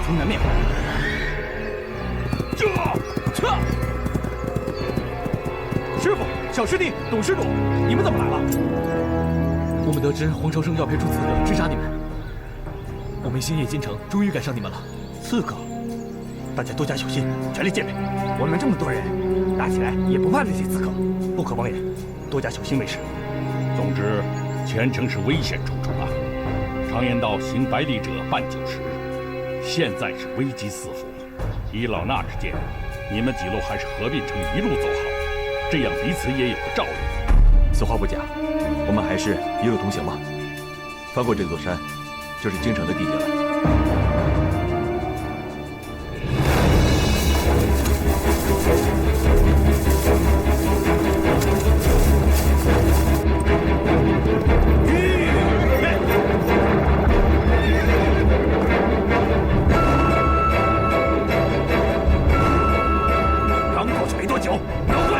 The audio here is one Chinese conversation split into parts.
从南面。师傅、小师弟、董施主，你们怎么来了？我们得知黄朝生要派出刺客追杀你们，我们星夜京城终于赶上你们了。刺客，大家多加小心，全力戒备。我们这么多人，打起来也不怕那些刺客。不可妄言，多加小心为是。总之，前程是危险重重啊！常言道，行百里者半九十，现在是危机四伏。以老衲之见，你们几路还是合并成一路走好，这样彼此也有个照应。此话不假，我们还是一路同行吧。翻过这座山，就是京城的地界了。刚过去没多久，告退！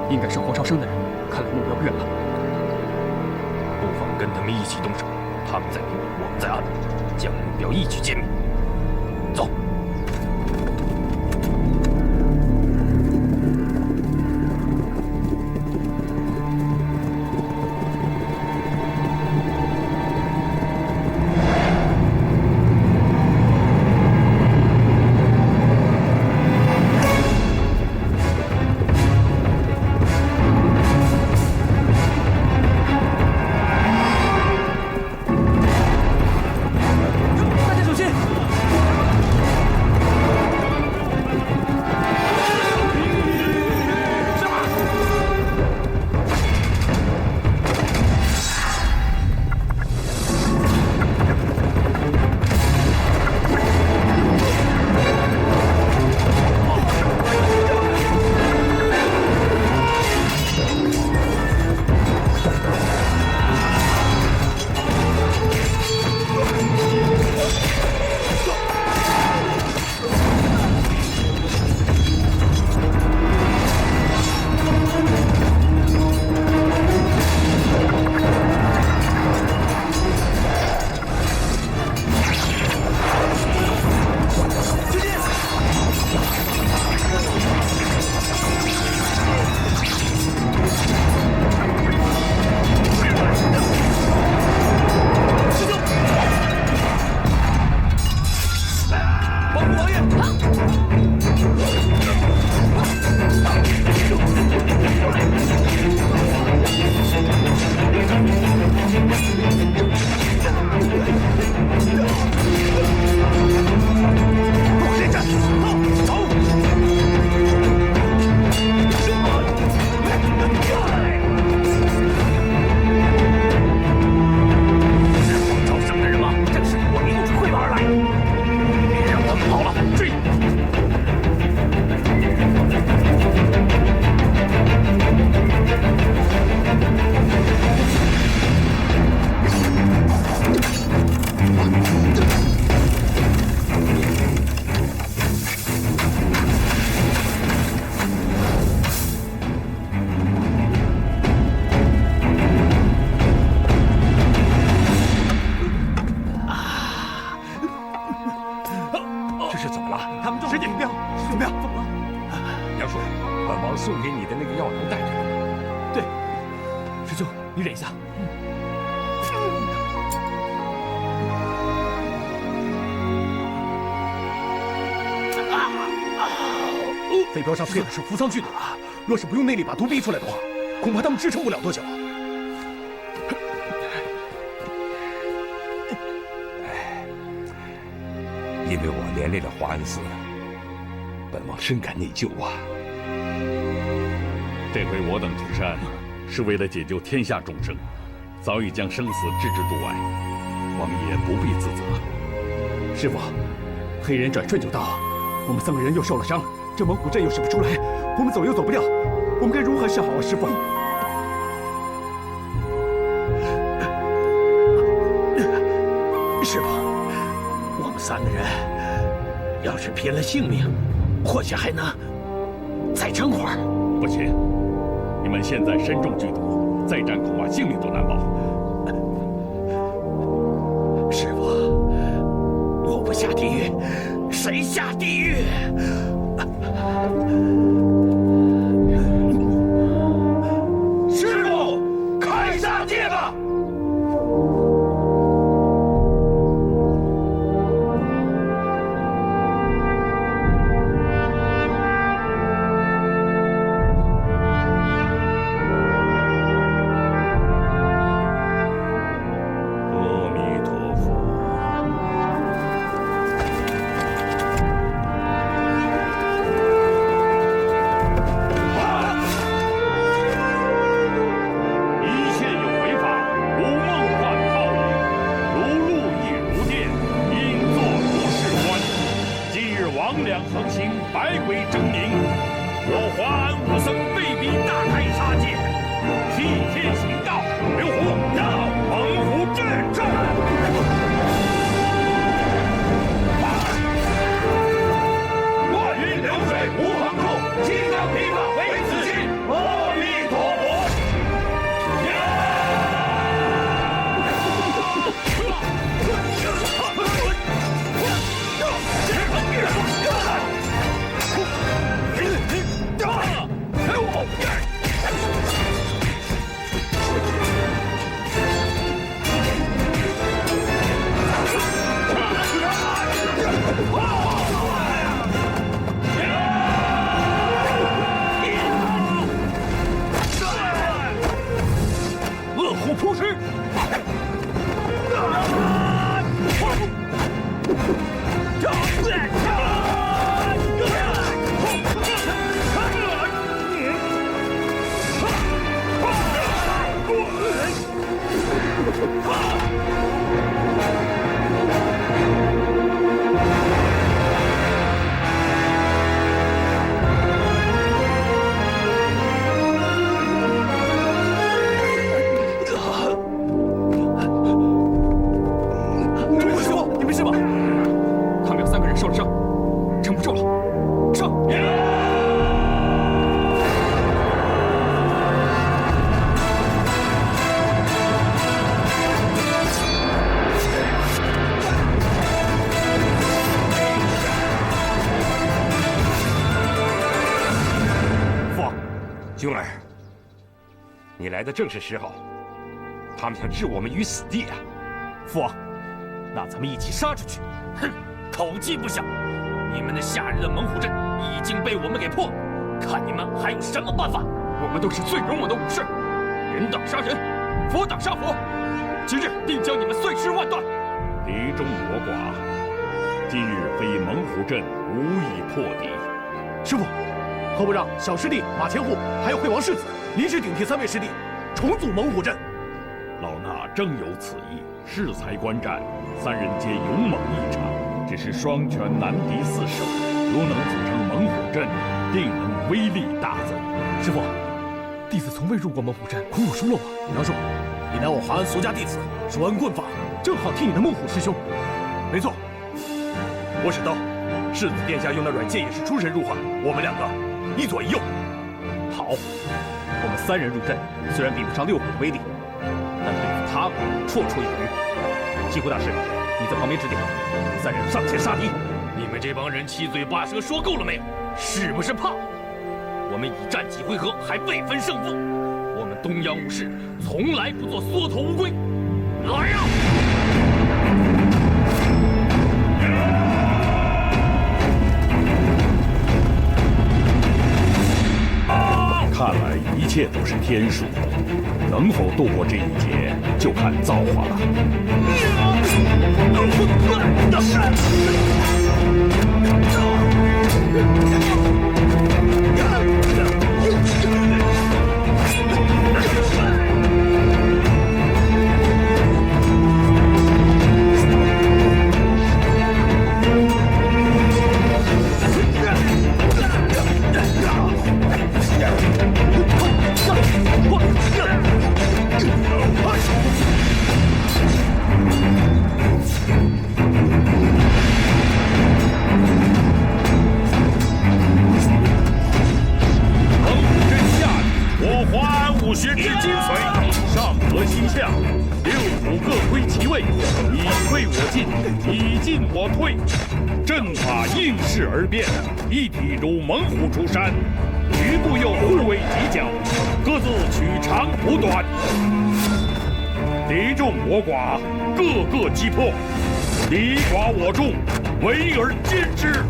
应该是黄朝生的人，看来目标变了。不妨跟他们一起动手，他们在明，我们在暗，将目标一举歼灭。走。你忍一下。飞镖上配的是扶桑剧毒，若是不用内力把毒逼出来的话，恐怕他们支撑不了多久。因为我连累了华恩寺，本王深感内疚啊。这回我等出山，是为了解救天下众生，早已将生死置之度外，王爷不必自责。师傅，黑人转瞬就到，我们3个人又受了伤，这猛虎阵又使不出来，我们走又走不掉，我们该如何是好啊，师傅？师傅，我们3个人要是拼了性命，或许还能再撑会儿。不行，你们现在身中剧毒，再战恐怕性命都难保。师傅，我不下地狱，谁下地狱？师傅，开杀戒吧！阿弥陀佛。一切有为法，如梦幻泡影，如露亦如电，应作如是观。今日魍魉横行，百鬼狰狞，我华安武僧被逼大开杀戒，替天行道。刘虎，到猛虎阵中。乱云流水无横处，金刚琵琶为此心。阿弥陀佛。恶虎扑食！师傅，你没事吧？他们有3个人受了伤，撑不住了，上！父王，兄儿，你来的正是时候。他们想置我们于死地啊！父王，那咱们一起杀出去！哼，口气不小！你们那夏日的猛虎阵已经被我们给破了，看你们还有什么办法！我们都是最勇猛的武士，人挡杀人，佛挡杀佛，今日定将你们碎尸万段！敌众我寡，今日非猛虎阵无以破敌。师傅，何不让小师弟马前虎还有惠王世子临时顶替3位师弟，重组猛虎阵？老衲正有此意，适才观战，3人皆勇猛异常，只是双拳难敌4手。如能组成猛虎阵，定能威力大增。师傅，弟子从未入过猛虎阵，恐有疏漏啊！杨叔，你乃我华安俗家弟子，手按棍法，正好替你的猛虎师兄。没错，我使刀，世子殿下用的软剑也是出神入化，我们2个一左一右。好，我们3人入阵，虽然比不上6虎的威力，但对付他们绰绰有余。西湖大师，你在旁边指点，我们3人上前杀敌。你们这帮人七嘴八舌说够了没有？是不是怕？我们已战几回合，还未分胜负。我们东洋武士从来不做缩头乌龟。来呀！看来一切都是天数，能否度过这一劫，就看造化了。一下，六府各归其位，你退我进，你进我退，阵法应势而变，一体如猛虎出山，局部又互为犄角，各自取长补短，敌众我寡，各个击破，敌寡我众，围而歼之。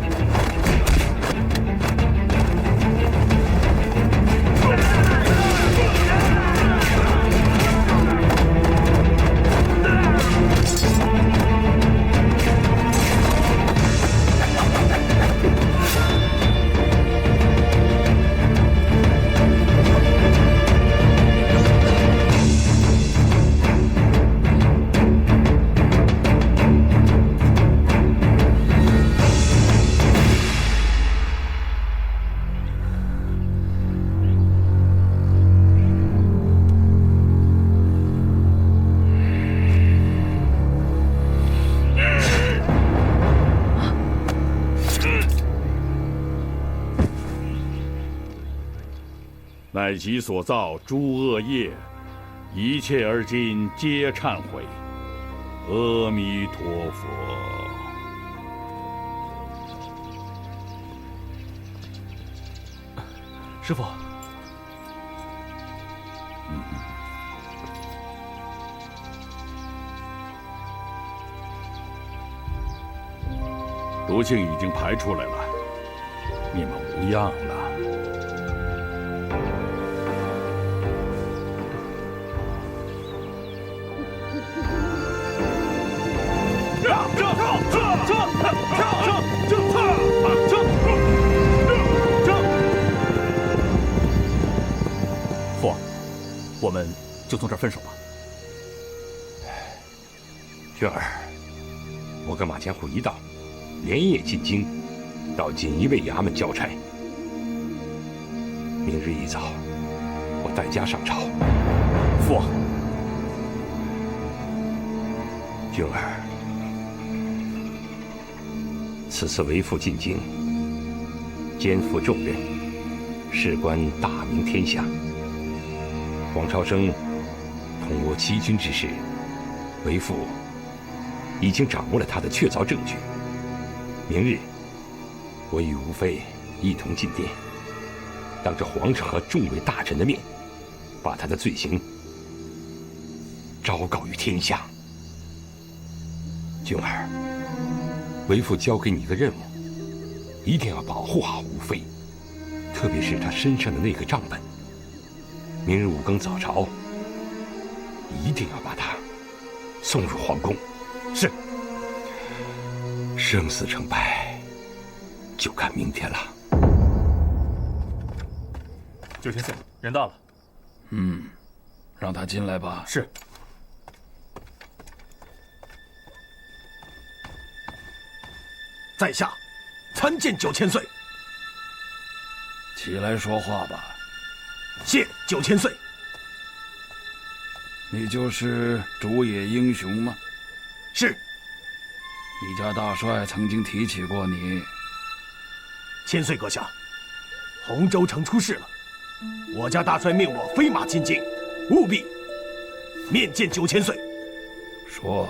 乃其所造诸恶业，一切而今皆忏悔。阿弥陀佛。师父，毒性已经排出来了，你们无恙了。父王，我们就从这儿分手吧。娟儿，我跟马前虎一道，连夜进京，到锦衣卫衙门交差。明日一早，我带家上朝。父王，娟儿，此次为父进京，肩负重任，事关大明天下。黄超生同我欺君之事，为父已经掌握了他的确凿证据。明日，我与吴妃一同进殿，当着皇上和众位大臣的面，把他的罪行昭告于天下。君儿，为父交给你一个任务，一定要保护好吴妃，特别是她身上的那个账本。明日5更早朝，一定要把她送入皇宫。是。生死成败，就看明天了。9千岁，人到了。让他进来吧。是。在下参见9千岁。起来说话吧。谢9千岁。你就是主野英雄吗？是。你家大帅曾经提起过你。千岁阁下，洪州城出事了，我家大帅命我飞马进京，务必面见9千岁。说。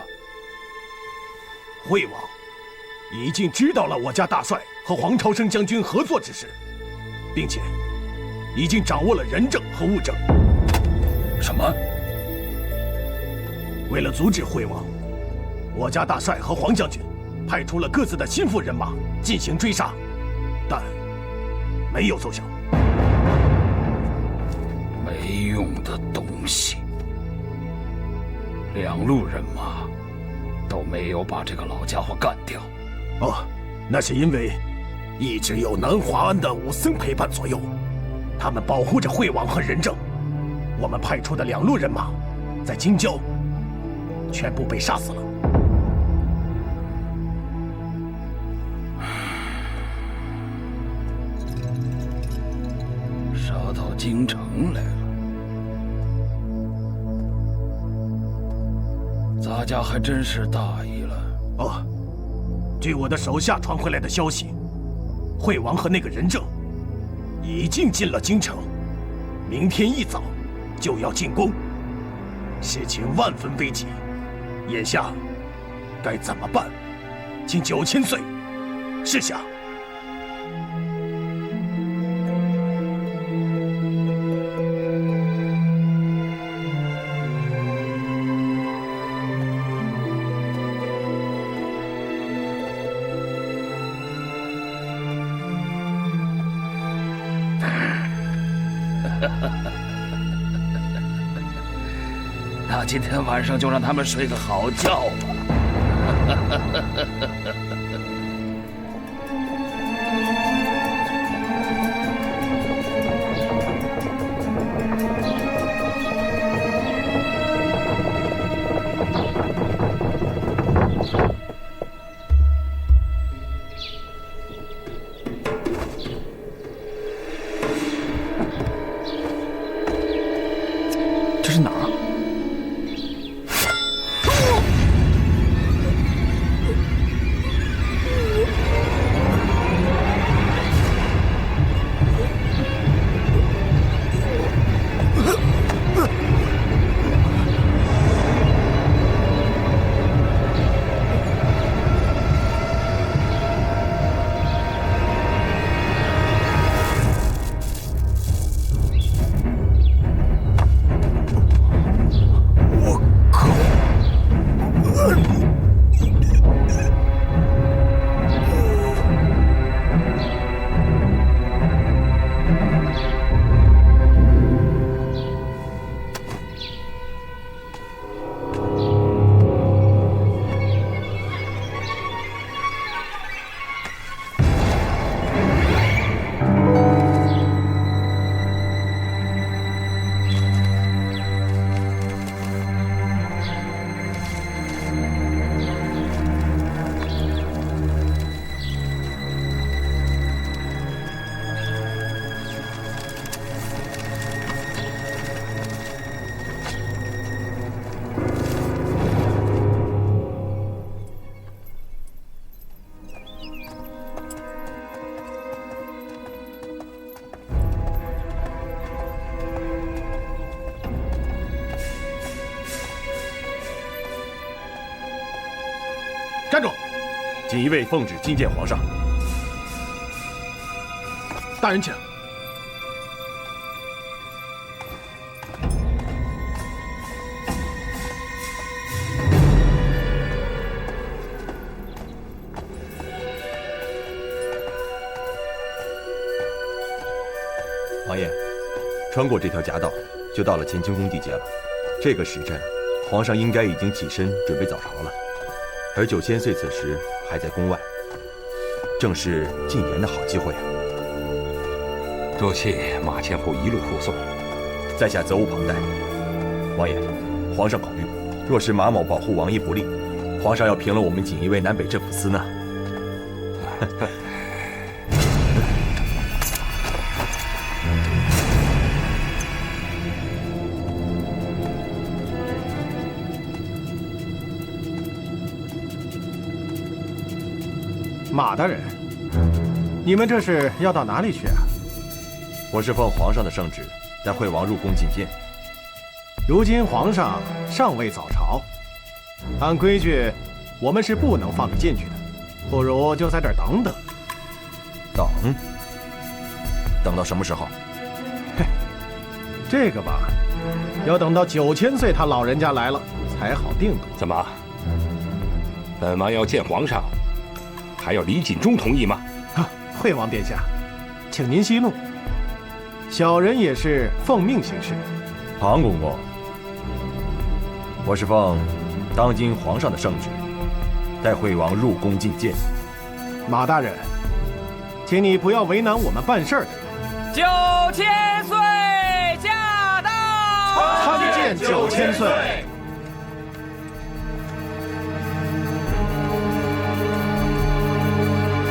惠王已经知道了我家大帅和黄超生将军合作之事，并且已经掌握了人证和物证。什么？为了阻止惠王，我家大帅和黄将军派出了各自的心腹人马进行追杀，但没有奏效。没用的东西，2路人马都没有把这个老家伙干掉。哦，那是因为一直有南华庵的武僧陪伴左右，他们保护着惠王和仁政。我们派出的2路人马在京郊全部被杀死了。杀到京城来了，咱家还真是大意了。哦，据我的手下传回来的消息，惠王和那个仁政已经进了京城，明天一早就要进宫。事情万分危急，眼下该怎么办？请9000岁示下。那今天晚上就让他们睡个好觉吧。这是哪儿啊？站住！锦衣卫奉旨觐见皇上。大人请。王爷，穿过这条夹道，就到了乾清宫地界了。这个时辰，皇上应该已经起身准备早朝了。而9000岁此时还在宫外，正是进言的好机会啊！多谢马前后一路护送，在下责无旁贷。王爷，皇上考虑，若是马某保护王爷不利，皇上要平了我们锦衣卫南北镇抚司呢。马大人，你们这是要到哪里去啊？我是奉皇上的圣旨，带惠王入宫觐见。如今皇上尚未早朝，按规矩，我们是不能放你进去的。不如就在这儿等等。等到什么时候？嘿，这个吧，要等到9000岁他老人家来了才好定夺。怎么？本王要见皇上，还要李锦中同意吗？惠王殿下，请您息怒，小人也是奉命行事。庞公公，我是奉当今皇上的圣旨，带惠王入宫觐见。马大人，请你不要为难我们办事儿的人。9000岁驾到！参见9000岁。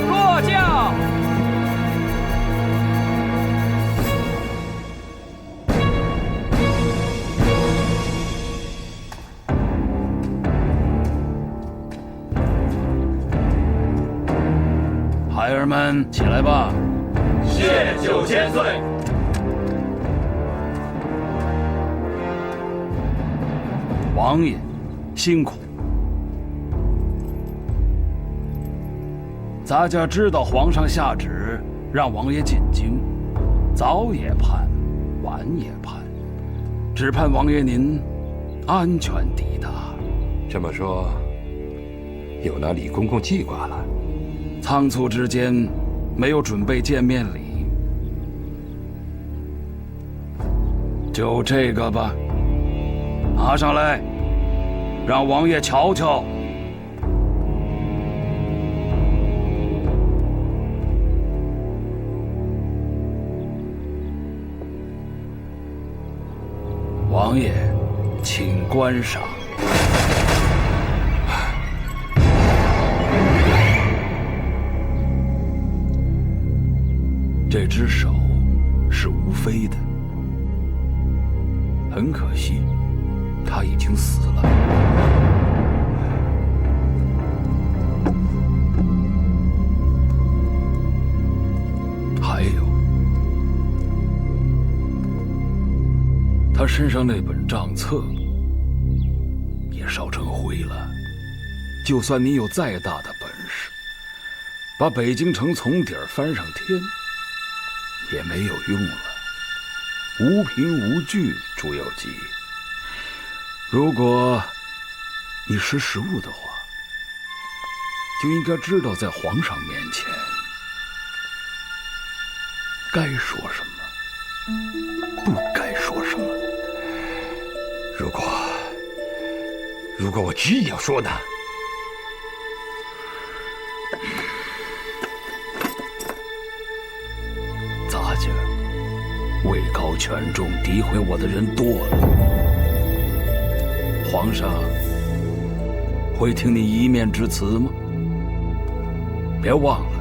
落轿。孩儿们，起来吧！谢9000岁。王爷辛苦。咱家知道皇上下旨让王爷进京，早也盼，晚也盼，只盼王爷您安全抵达。这么说，又拿李公公记挂了？仓促之间没有准备见面礼，就这个吧，拿上来，让王爷瞧瞧。王爷，请观赏。这只手是吴妃的，很可惜，她已经死了。还有，她身上那本账册也烧成灰了。就算你有再大的本事，把北京城从底儿翻上天，也没有用了。无凭无据，朱有基。如果你识时务的话，就应该知道在皇上面前该说什么，不该说什么。如果我执意要说呢？咱家位高权重，诋毁我的人多了，皇上会听你一面之词吗？别忘了，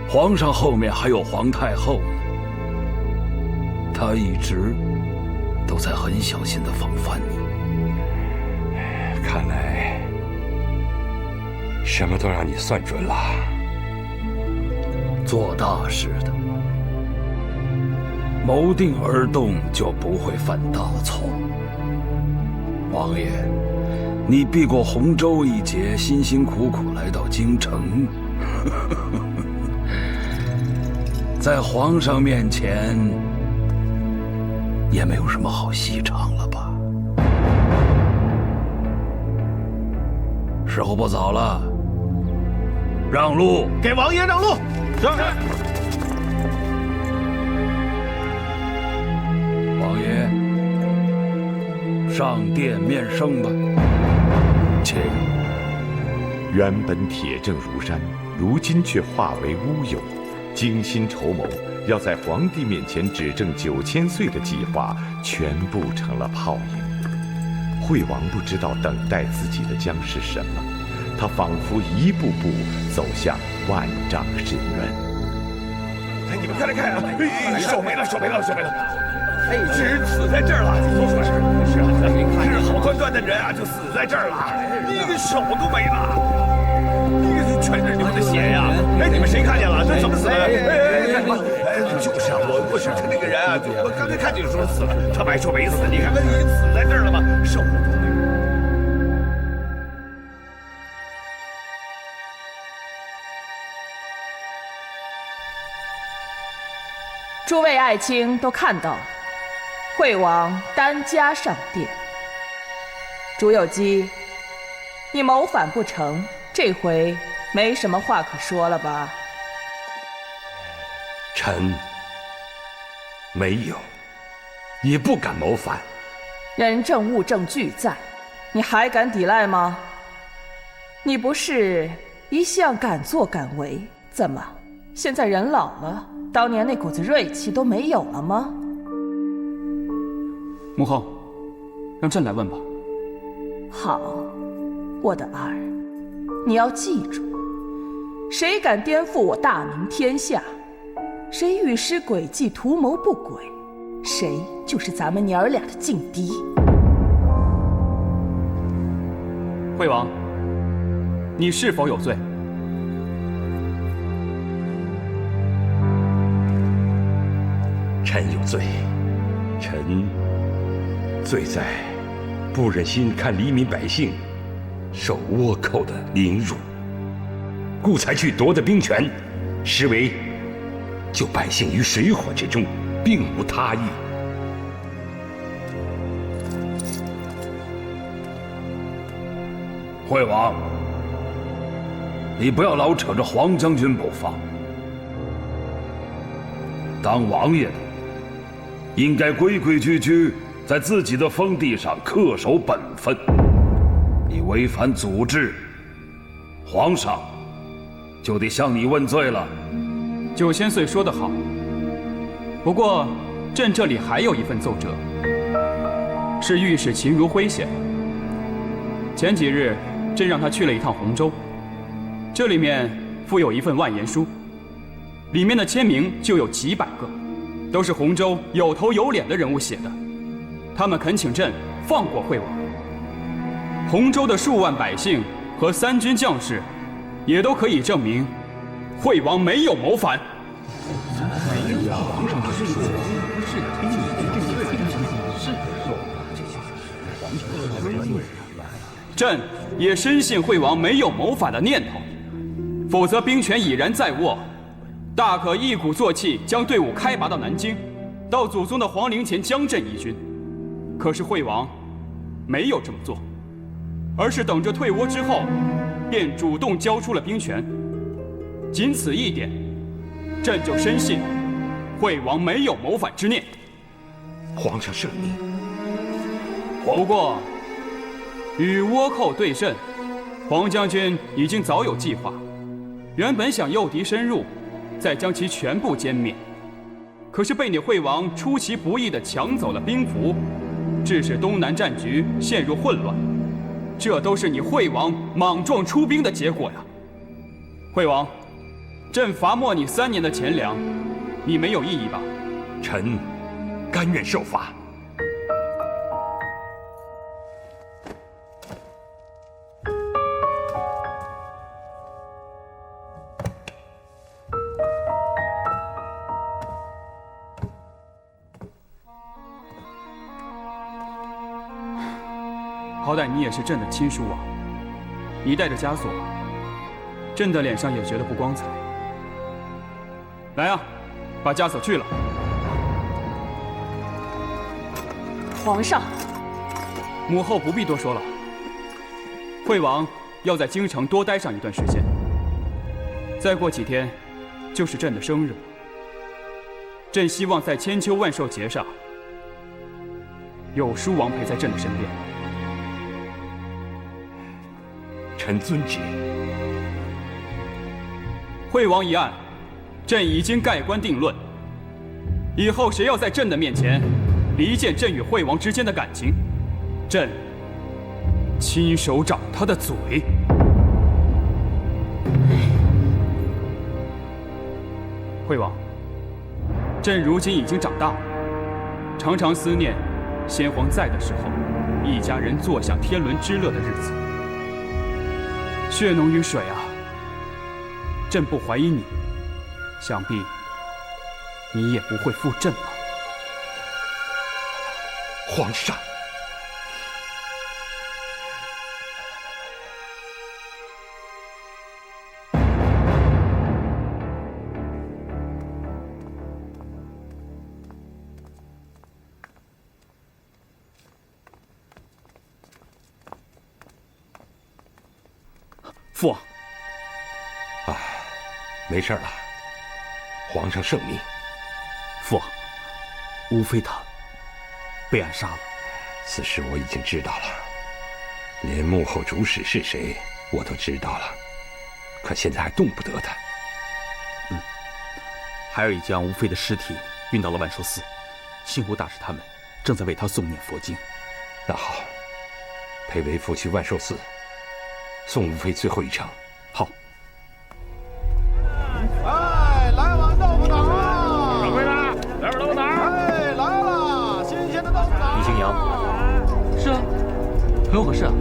皇上后面还有皇太后呢，她一直都在很小心地防范你。看来什么都让你算准了。做大事的，谋定而动，就不会犯大错。王爷，你避过洪州一劫，辛辛苦苦来到京城，在皇上面前也没有什么好戏唱了吧？时候不早了，让路，给王爷让路。是。王爷，上殿面圣吧。请。原本铁证如山，如今却化为乌有。精心筹谋，要在皇帝面前指证9000岁的计划，全部成了泡影。惠王不知道等待自己的将是什么，他仿佛一步步走向万丈深渊。哎，你们快来看啊！手没了，手没了，手没了！哎，这人死在这儿了，说是啊，这好端端的人啊，就死在这儿了，一个手都没了，这全是你们的血呀！哎，你们谁看见了？这怎么死的？就是啊，我是他那个人啊，我刚才看见就说死了，他们还说没死，你看他已经死在这儿了吗？手都没了。诸位爱卿都看到了，惠王单家上殿。朱有基，你谋反不成，这回没什么话可说了吧？臣没有，也不敢谋反。人证物证俱在，你还敢抵赖吗？你不是一向敢作敢为，怎么现在人老了，当年那股子锐气都没有了吗？母后，让朕来问吧。好，我的儿，你要记住，谁敢颠覆我大明天下，谁御师诡计图谋不轨，谁就是咱们娘儿俩的劲敌。惠王，你是否有罪？臣有罪，臣罪在不忍心看黎民百姓受倭寇的凌辱，故才去夺得兵权，实为救百姓于水火之中，并无他意。惠王，你不要老扯着黄将军不放。当王爷的，应该规规矩矩在自己的封地上恪守本分。你违反祖制，皇上就得向你问罪了。9千岁说得好，不过朕这里还有一份奏折，是御史秦如辉写的。前几日，朕让他去了一趟洪州，这里面附有一份万言书，里面的签名就有几百个，都是洪州有头有脸的人物写的。他们恳请朕放过惠王。洪州的数万百姓和3军将士，也都可以证明，惠王没有谋反。朕也深信惠王没有谋反的念头，否则兵权已然在握，大可一鼓作气将队伍开拔到南京，到祖宗的皇陵前将朕一军。可是惠王没有这么做，而是等着退倭之后，便主动交出了兵权。仅此一点，朕就深信惠王没有谋反之念。皇上圣明。不过，与倭寇对阵，黄将军已经早有计划。原本想诱敌深入，再将其全部歼灭，可是被你惠王出其不意地抢走了兵符，致使东南战局陷入混乱。这都是你惠王莽撞出兵的结果呀！惠王，朕罚没你3年的钱粮，你没有异议吧？臣甘愿受罚。好歹你也是朕的亲叔啊，你带着枷锁，朕的脸上也觉得不光彩。来啊，把枷锁去了。皇上，母后不必多说了。惠王要在京城多待上一段时间，再过几天就是朕的生日。朕希望在千秋万寿节上，有叔王陪在朕的身边。臣遵旨。惠王一案，朕已经盖棺定论。以后谁要在朕的面前离间朕与惠王之间的感情，朕亲手掌他的嘴。惠王，朕如今已经长大了，常常思念先皇在的时候，一家人坐享天伦之乐的日子。血浓于水啊！朕不怀疑你，想必你也不会负朕吧？皇上，父王，没事了。皇上圣明。父王，吴妃她被暗杀了。此事我已经知道了，连幕后主使是谁我都知道了，可现在还动不得他。孩儿已将吴妃的尸体运到了万寿寺，幸湖大使他们正在为她诵念佛经。那好，陪为父去万寿寺送吴妃最后一程。好。哎，来碗豆腐脑啊！掌柜的，来碗豆腐脑。哎，来了，新鲜的豆腐脑。李青阳，是啊，很有何事啊？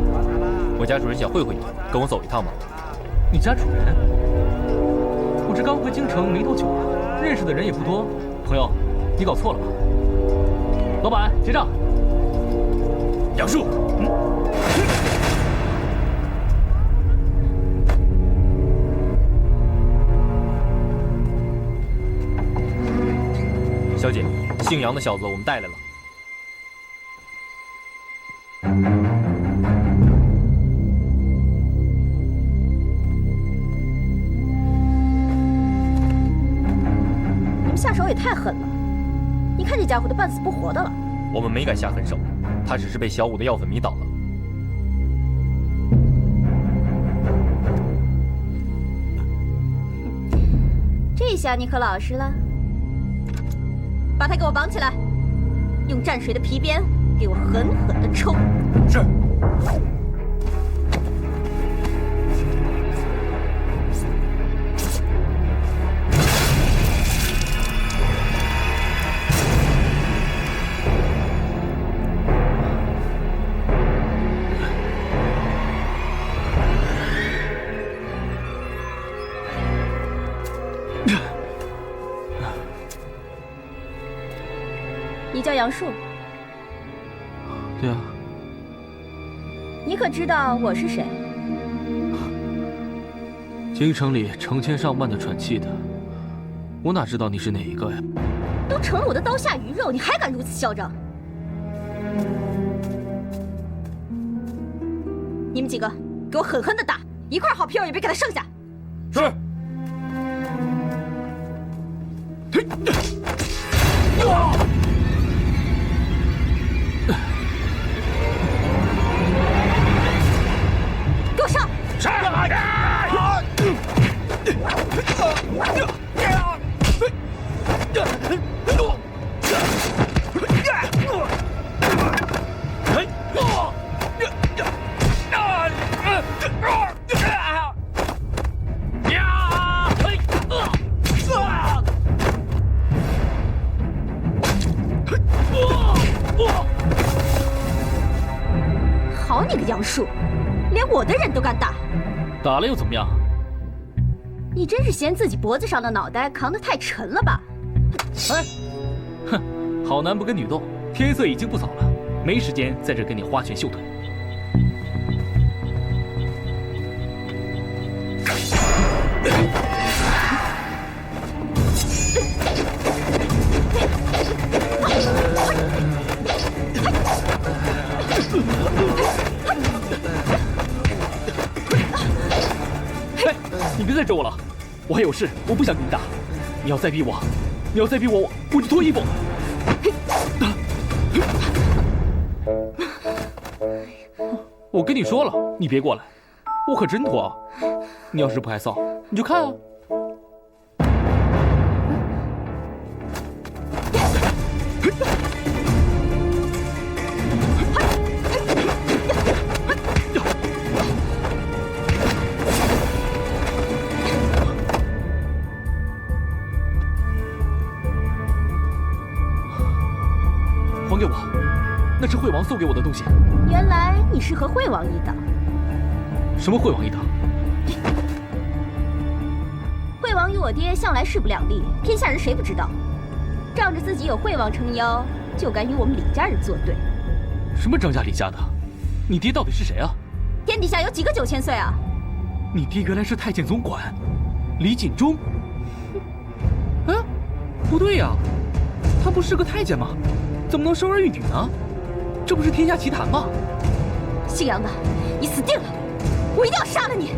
我家主人想会会你，跟我走一趟吗？你家主人？我这刚回京城没多久啊，认识的人也不多。朋友，你搞错了吧？老板，结账。杨树，小姐，姓杨的小子我们带来了。你们下手也太狠了！你看这家伙都半死不活的了。我们没敢下狠手，他只是被小五的药粉迷倒了。这下你可老实了。把他给我绑起来，用蘸水的皮鞭给我狠狠地抽。是。你叫杨树？对啊。你可知道我是谁？京城里成千上万的喘气的，我哪知道你是哪一个呀？都成了我的刀下鱼肉，你还敢如此嚣张？你们几个给我狠狠的打，一块好皮肉也别给他剩下。是。给我上！上！好你个杨树，连我的人都敢打！打了又怎么样？你真是嫌自己脖子上的脑袋扛得太沉了吧？哎，哼，好男不跟女斗，天色已经不早了，没时间在这跟你花拳绣腿。哎，你别再咒我了，我还有事，我不想跟你打。你要再逼我，我就脱衣服。我跟你说了，你别过来，我可真脱啊！你要是不害臊，你就看啊。还给我，那是惠王送给我的东西。原来你是和惠王一党。什么惠王一党？惠王与我爹向来势不两立，天下人谁不知道？仗着自己有惠王撑腰，就敢与我们李家人作对。什么张家李家的？你爹到底是谁啊？天底下有几个9000岁啊？你爹原来是太监总管，李锦中。嗯，不对呀，他不是个太监吗？怎么能生儿育女呢？这不是天下奇谈吗？姓杨的，你死定了！我一定要杀了你！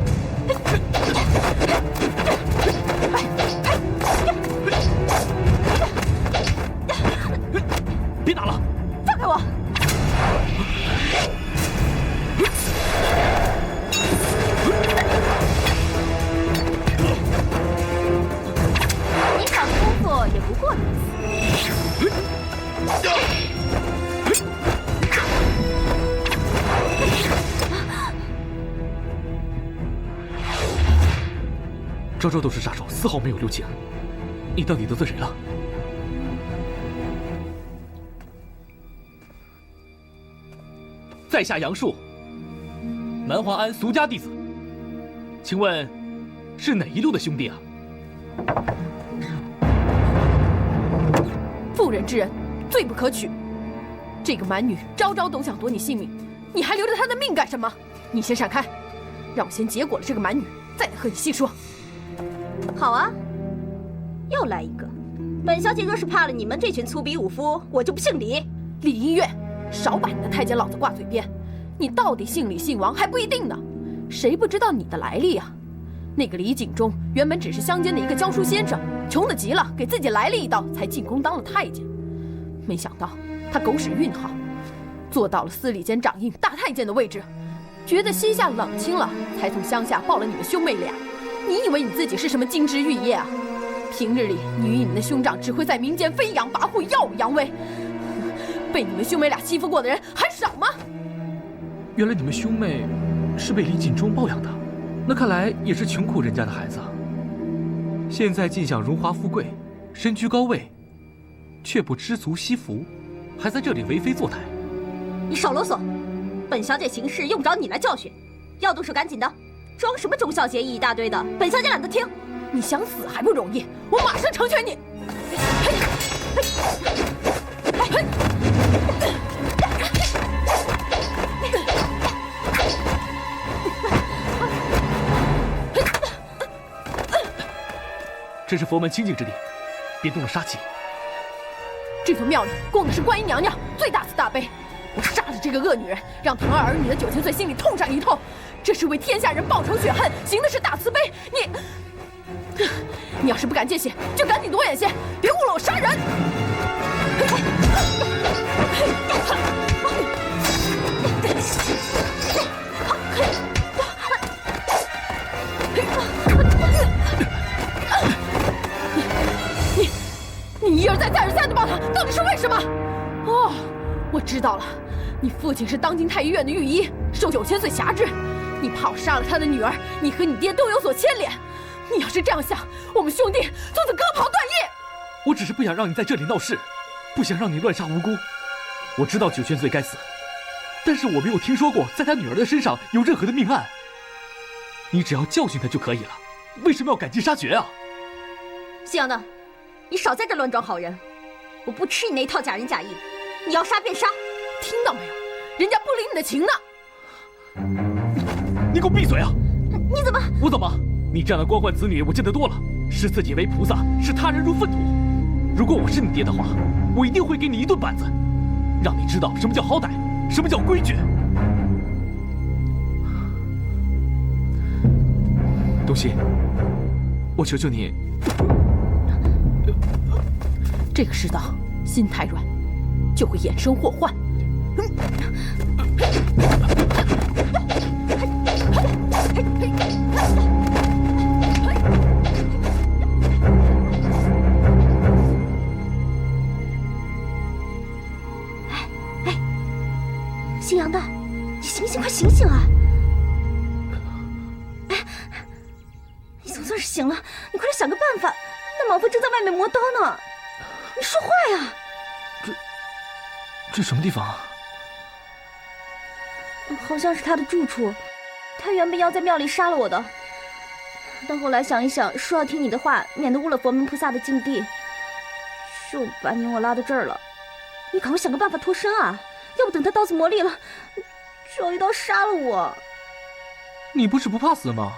别打了，放开我！你小子工作也不过如此。招招都是杀手，丝毫没有留情。你到底得罪谁了？在下杨树，南华庵俗家弟子，请问是哪一路的兄弟啊？妇人之仁，罪不可取。这个蛮女招招都想夺你性命，你还留着她的命干什么？你先闪开，让我先结果了这个蛮女，再来和你细说。好啊，又来一个。本小姐若是怕了你们这群粗鄙武夫，我就不姓李。李音月，少把你的太监老子挂嘴边，你到底姓李姓王还不一定呢，谁不知道你的来历啊？那个李景忠原本只是乡间的一个教书先生，穷得极了，给自己来了一刀，才进宫当了太监。没想到他狗屎运好，做到了司礼监掌印大太监的位置，觉得膝下冷清了，才从乡下抱了你们兄妹俩。你以为你自己是什么金枝玉叶啊？平日里你与你们的兄长只会在民间飞扬跋扈，耀武扬威，被你们兄妹俩欺负过的人还少吗？原来你们兄妹是被李锦忠包养的，那看来也是穷苦人家的孩子。现在尽享荣华富贵，身居高位，却不知足惜福，还在这里为非作歹。你少啰嗦，本小姐行事用不着你来教训，要动手赶紧的，装什么忠孝节义一大堆的，本小姐懒得听。你想死还不容易，我马上成全你。这是佛门清净之地，别动了杀气。这座庙里供的是观音娘娘，最大慈大悲。我杀了这个恶女人，让疼爱儿女的9000岁心里痛上一痛，这是为天下人报仇雪恨，行的是大慈悲。你要是不敢见血，就赶紧躲眼线，别误了我杀人。你一而再再而三的抱他，到底是为什么？哦，我知道了，你父亲是当今太医院的御医，受9000岁辖制，你怕我杀了他的女儿，你和你爹都有所牵连。你要是这样想，我们兄弟从此割袍断义。我只是不想让你在这里闹事，不想让你乱杀无辜。我知道9000岁该死，但是我没有听说过在他女儿的身上有任何的命案。你只要教训他就可以了，为什么要赶尽杀绝啊？夕阳的，你少在这乱装好人，我不吃你那一套假仁假义，你要杀便杀。听到没有？人家不领你的情呢。你给我闭嘴啊！你怎么？我怎么？你这样的官宦子女我见得多了，视自己为菩萨，视他人如粪土。如果我是你爹的话，我一定会给你一顿板子，让你知道什么叫好歹，什么叫规矩。东西，我求求你。这个世道，心太软，就会衍生祸患。姓杨的，你醒醒，快醒醒啊！哎，你总算是醒了，你快点想个办法。那莽夫正在外面磨刀呢，你说话呀！这什么地方啊？好像是他的住处。他原本要在庙里杀了我的，但后来想一想，说要听你的话，免得误了佛门菩萨的境地，就把你我拉到这儿了。你赶快想个办法脱身啊！要不等他刀子磨利了，就要一刀杀了我。你不是不怕死吗？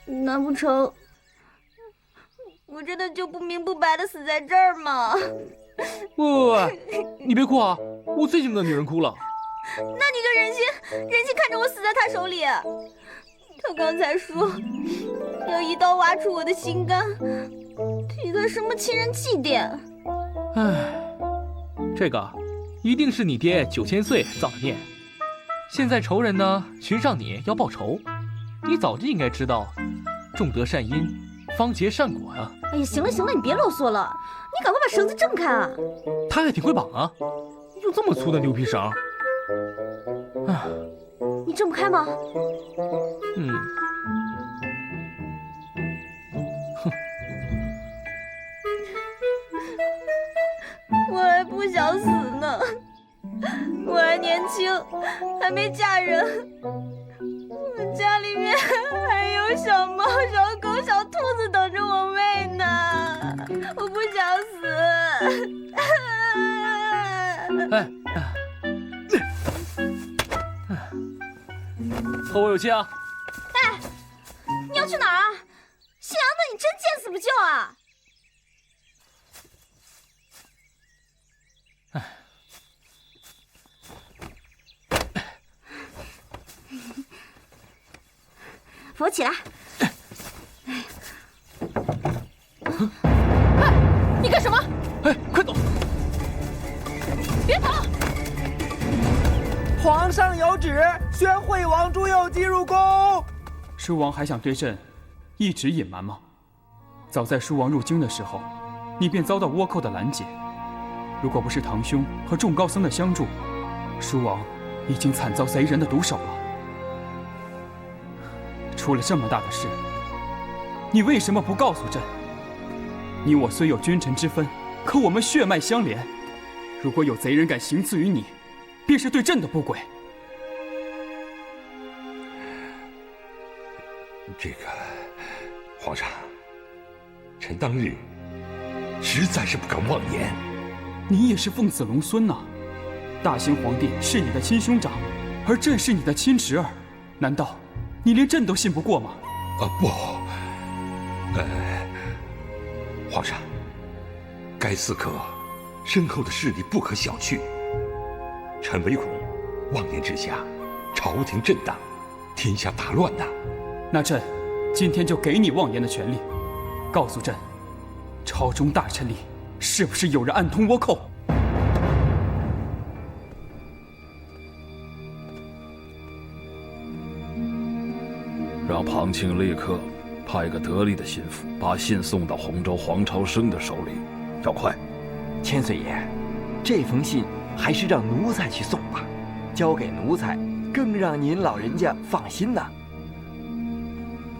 难不成我真的就不明不白的死在这儿吗？不，你别哭啊！我最近的女人哭了。那你就忍心看着我死在他手里？他刚才说要一刀挖出我的心肝，替他什么亲人祭奠。唉，这个一定是你爹9000岁造的孽。现在仇人呢寻上你要报仇，你早就应该知道，种得善因，方结善果啊。哎呀，行了行了，你别啰嗦了，你赶快把绳子挣开啊！他还挺会绑啊，用这么粗的牛皮绳。唉，你挣不开吗？嗯。我还不想死呢，我还年轻，还没嫁人，我家里面还有小猫、小狗、小兔子等着我喂呢，我不想死。和我有亲啊！哎，你要去哪儿啊？姓杨的，你真见死不救啊！扶我起来！哎，你干什么？哎，快走！别跑！皇上有旨，宣惠王朱佑基入宫。叔王还想对朕一直隐瞒吗？早在叔王入京的时候，你便遭到倭寇的拦截。如果不是堂兄和众高僧的相助，叔王已经惨遭贼人的毒手了。出了这么大的事，你为什么不告诉朕？你我虽有君臣之分，可我们血脉相连。如果有贼人敢行刺于你，便是对朕的不轨。这个，皇上，臣当日实在是不敢妄言。你也是凤子龙孙呐，大兴皇帝是你的亲兄长，而朕是你的亲侄儿，难道你连朕都信不过吗？不，皇上，该刺客身后的势力不可小觑，臣唯恐妄言之下，朝廷震荡，天下大乱呐。那朕今天就给你妄言的权利，告诉朕，朝中大臣里是不是有人暗通倭寇？让庞庆立刻派个得力的心腹，把信送到洪州黄朝生的手里，要快。千岁爷，这封信还是让奴才去送吧，交给奴才更让您老人家放心呐。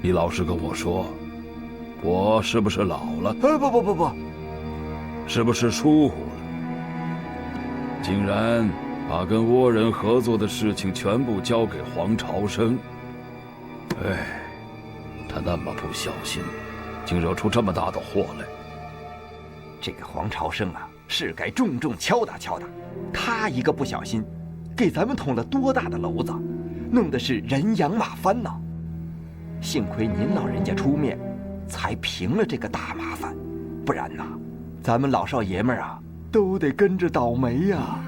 你老实跟我说，我是不是老了？不，是不是疏忽了？竟然把跟倭人合作的事情全部交给黄朝生。哎，他那么不小心，竟惹出这么大的祸来。这个黄朝生啊，是该重重敲打敲打。他一个不小心，给咱们捅了多大的篓子，弄得是人仰马翻呐。幸亏您老人家出面，才平了这个大麻烦，不然呐，咱们老少爷们啊，都得跟着倒霉呀。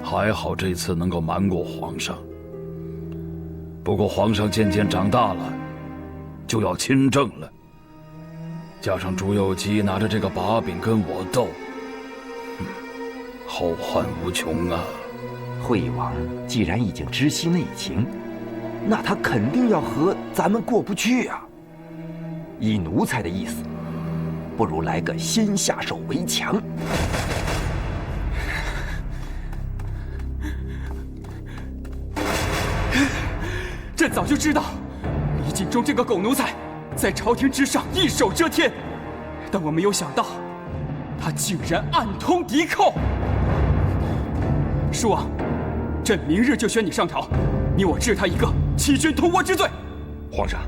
还好这次能够瞒过皇上。不过皇上渐渐长大了，就要亲政了。加上朱佑基拿着这个把柄跟我斗，后患无穷啊！惠王既然已经知悉内情，那他肯定要和咱们过不去啊。依奴才的意思，不如来个先下手为强。朕早就知道，李锦忠这个狗奴才在朝廷之上一手遮天，但我没有想到，他竟然暗通敌寇。叔王，朕明日就选你上朝，你我治他一个欺君通倭之罪。皇上，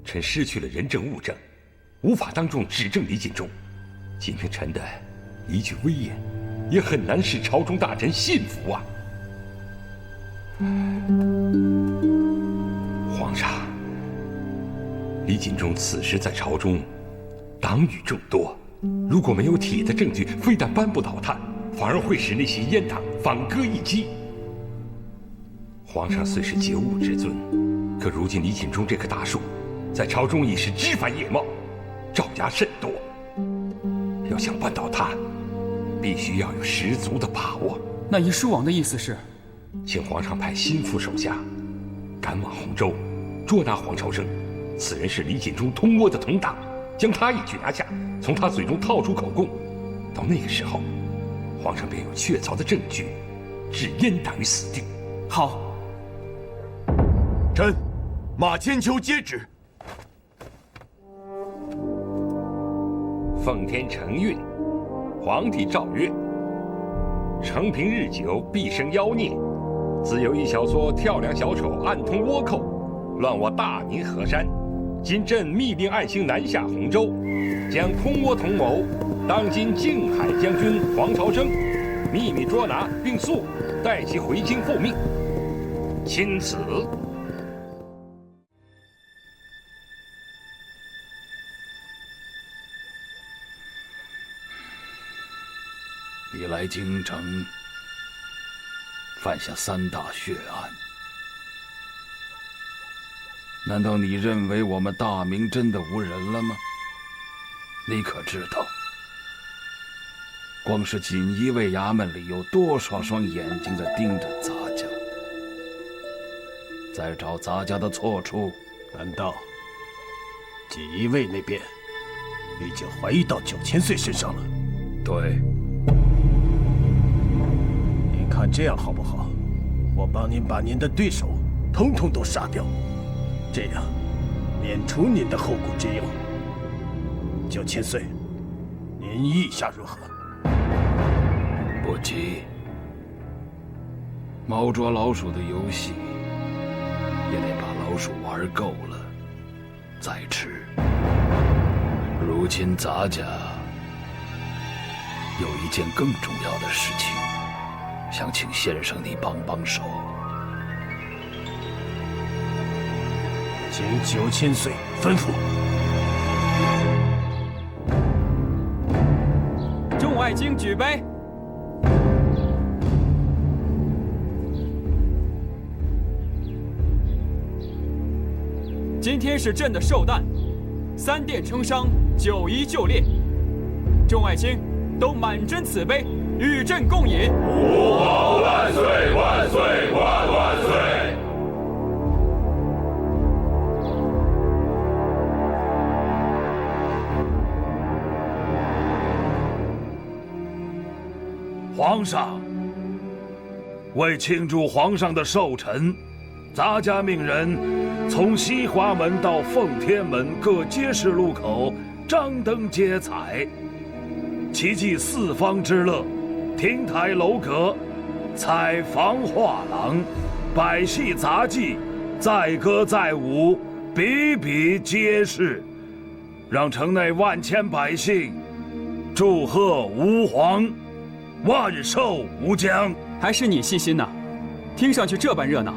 臣失去了人证物证，无法当众指证李锦忠，仅凭臣的一句威言，也很难使朝中大臣信服啊。皇上，李锦忠此时在朝中党羽众多，如果没有铁的证据，非但扳不倒他，反而会使那些阉党反戈一击。皇上虽是九五之尊，可如今李锦忠这棵大树，在朝中已是枝繁叶茂，爪牙甚多。要想扳倒他，必须要有十足的把握。那依叔王的意思是，请皇上派心腹手下赶往洪州，捉拿黄朝生。此人是李锦忠通倭的同党，将他一举拿下，从他嘴中套出口供。到那个时候，皇上便有确凿的证据，置阉党于死地。好。臣马千秋接旨。奉天承运，皇帝诏曰：承平日久，必生妖孽。自有一小撮跳梁小丑暗通倭寇，乱我大宁河山。今朕密令爱卿南下洪州，将通倭同谋当今靖海将军黄朝生秘密捉拿，并速带其回京复命。钦此。你来京城，犯下3大血案，难道你认为我们大明真的无人了吗？你可知道，光是锦衣卫衙门里有多少双眼睛在盯着咱家，在找咱家的错处？难道锦衣卫那边已经怀疑到9000岁身上了？对。你看这样好不好？我帮您把您的对手统统都杀掉，这样免除您的后顾之忧。9000岁，您意下如何？不急，猫捉老鼠的游戏也得把老鼠玩够了再吃。如今咱家有一件更重要的事情，想请先生你帮帮手。请9000岁吩咐。众外卿举杯。今天是朕的寿诞，3殿称商，9夷就列。众外卿都满斟此杯，与朕共饮。吾皇万岁万岁万万岁！皇上，为庆祝皇上的寿辰，咱家命人从西华门到奉天门各街市路口张灯结彩，齐祭四方之乐，亭台楼阁，彩房画廊，百戏杂技，载歌载舞，比比皆是，让城内万千百姓祝贺吾皇万寿无疆。还是你细心呐，听上去这般热闹。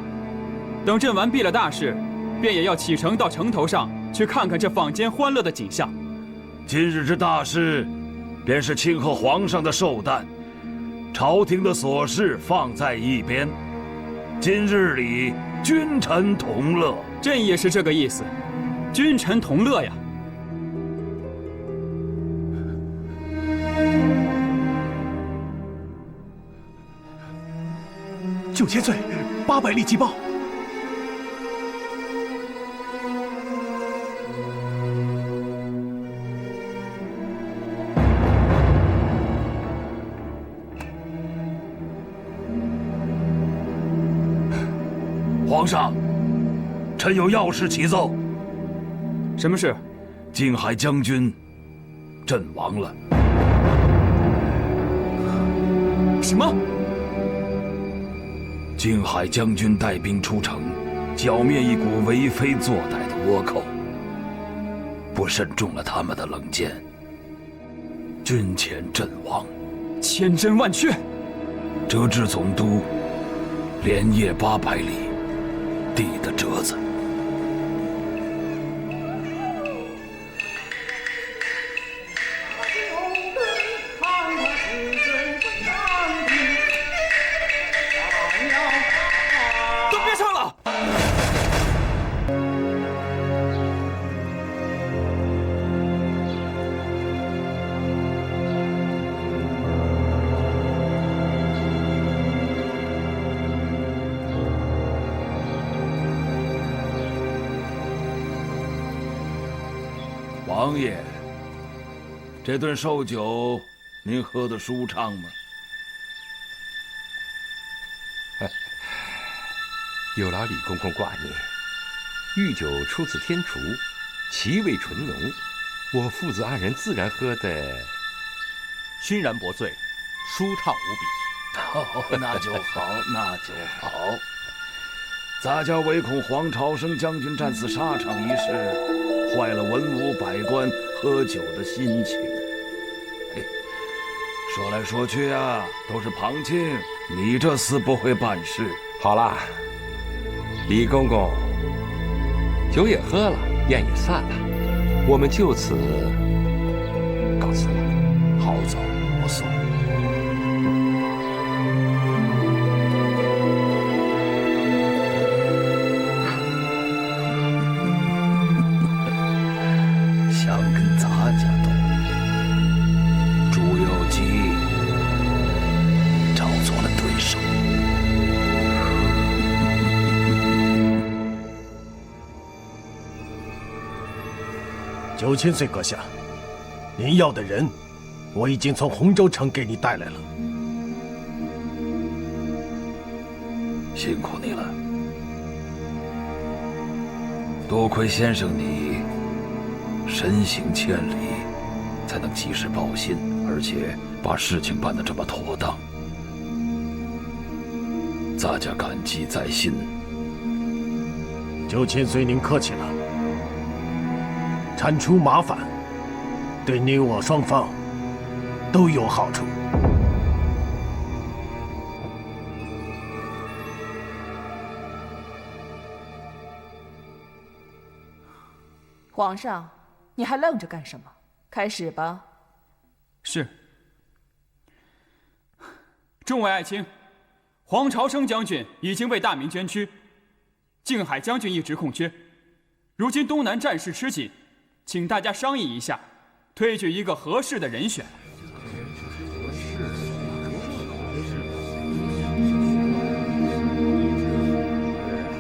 等朕完毕了大事，便也要启程到城头上去看看这坊间欢乐的景象。今日之大事，便是庆贺皇上的寿诞，朝廷的琐事放在一边，今日里君臣同乐。朕也是这个意思，君臣同乐呀。9000岁，800里急报。皇上，臣有要事启奏。什么事？靖海将军阵亡了。什么？靖海将军带兵出城，剿灭一股为非作歹的倭寇，不慎中了他们的冷箭，军前阵亡。千真万确。折至总督，连夜800里递的折子。王爷，这顿寿酒您喝得舒畅吗？有劳李公公挂念。御酒出自天厨，其味醇浓，我父子2人自然喝得熏然不醉，舒畅无比。那就好，那就好。咱家唯恐黄朝生将军战死沙场一事，坏了文武百官喝酒的心情。说来说去啊，都是庞庆，你这厮不会办事。好啦，李公公，酒也喝了，宴也散了，我们就此告辞了。好走不送。想跟咱家斗，朱由基找错了对手。9000岁阁下，您要的人，我已经从洪州城给你带来了。辛苦你了，多亏先生你身行千里，才能及时报信，而且把事情办得这么妥当，咱家感激在心。9000岁，您客气了。铲除麻烦，对你我双方都有好处。皇上，你还愣着干什么？开始吧。是。众位爱卿，黄朝生将军已经为大明捐躯，靖海将军一职空缺，如今东南战事吃紧，请大家商议一下，推举一个合适的人选。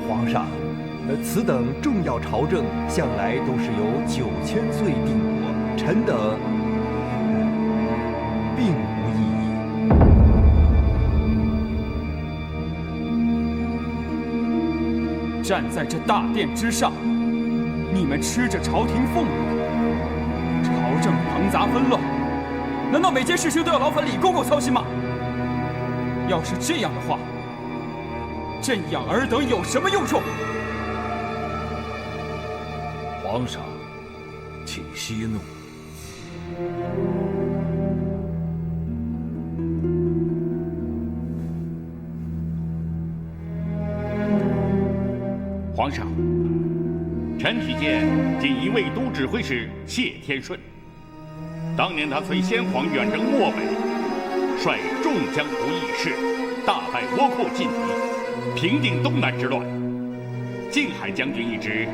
皇上，此等重要朝政，向来都是由9000岁定夺，臣等并无异议。站在这大殿之上，你们吃着朝廷俸禄，朝政庞杂纷乱，难道每件事情都要劳烦李公公操心吗？要是这样的话，朕养尔等有什么用处？皇上，请息怒。皇上，臣体见锦衣卫都指挥使谢天顺，当年他随先皇远征漠北，率众江湖义士大败倭寇劲敌，平定东南之乱。靖海将军一职，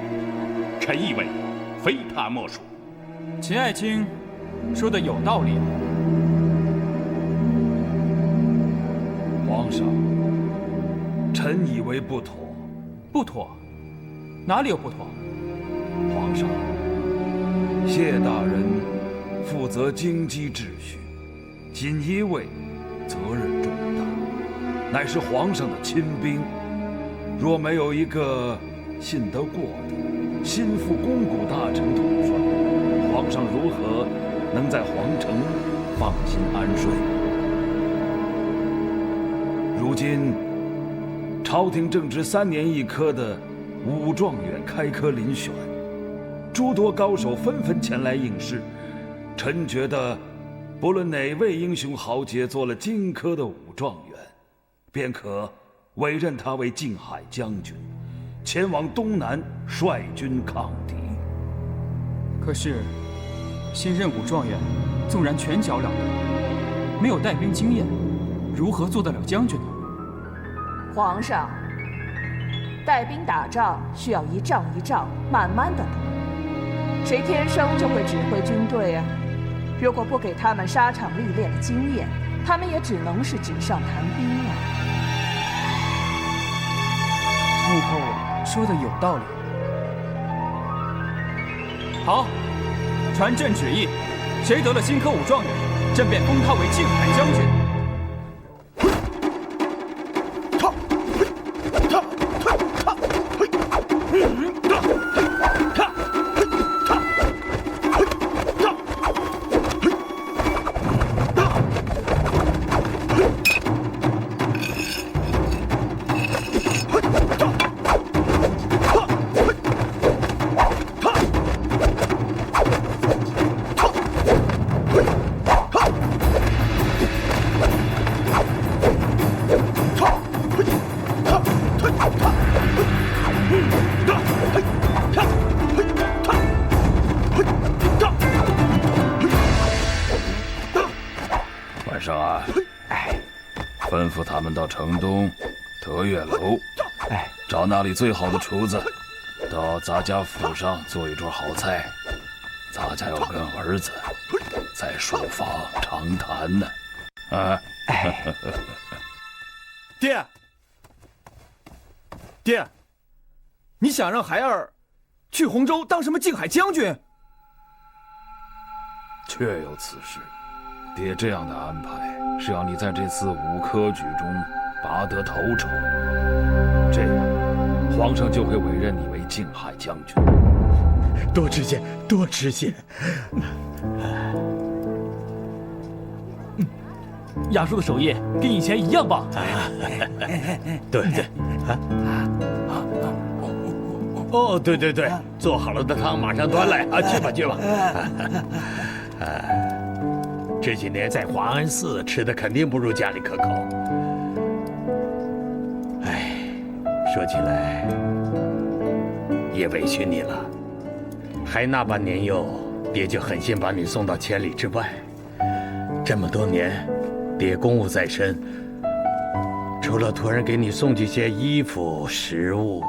臣以为非他莫属。秦爱卿说的有道理。皇上，臣以为不妥。不妥？哪里有不妥？皇上，谢大人负责京畿秩序，锦衣卫责任重大，乃是皇上的亲兵。若没有一个信得过的、心腹肱骨大臣统帅，皇上如何能在皇城放心安睡？如今，朝廷正值3年1科的武状元开科遴选，诸多高手纷纷前来应试。臣觉得，不论哪位英雄豪杰做了荆轲的武状元，便可委任他为靖海将军，前往东南率军抗敌。可是，新任武状元纵然拳脚了得，没有带兵经验，如何做得了将军呢？皇上，带兵打仗需要一仗一仗慢慢的来，谁天生就会指挥军队啊？如果不给他们沙场历练的经验，他们也只能是纸上谈兵了。幕后说的有道理。好，传朕旨意，谁得了新科武状元，朕便封他为靖海将军。上啊，吩咐他们到城东德月楼，找那里最好的厨子，到咱家府上做一桌好菜。咱家要跟儿子在书房长谈呢。啊，爹，你想让孩儿去洪州当什么靖海将军？确有此事。爹这样的安排是要你在这次武科举中拔得头筹，这样皇上就会委任你为靖海将军。多知县，多知县。亚叔的手艺跟以前一样棒。对，哦，对，做好了的汤马上端来啊！去吧。这几年在华安寺吃的肯定不如家里可口。说起来也委屈你了，还那般年幼，爹就狠心把你送到千里之外。这么多年，爹公务在身，除了托人给你送去些衣服食物，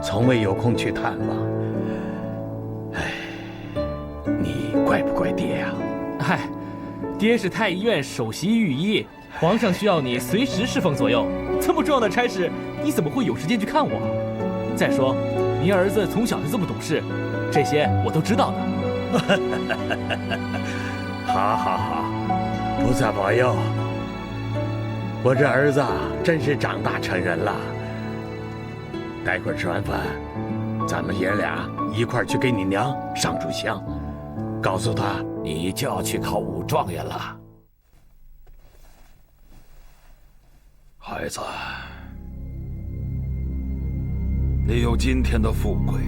从未有空去探望。你怪不怪爹呀？嗨，爹是太医院首席御医，皇上需要你随时侍奉左右。这么重要的差事，你怎么会有时间去看我？再说，您儿子从小就这么懂事，这些我都知道的。好，菩萨保佑！我这儿子真是长大成人了。待会儿吃完饭，咱们爷俩一块儿去给你娘上炷香，告诉她你就要去考武状元了。孩子，你有今天的富贵，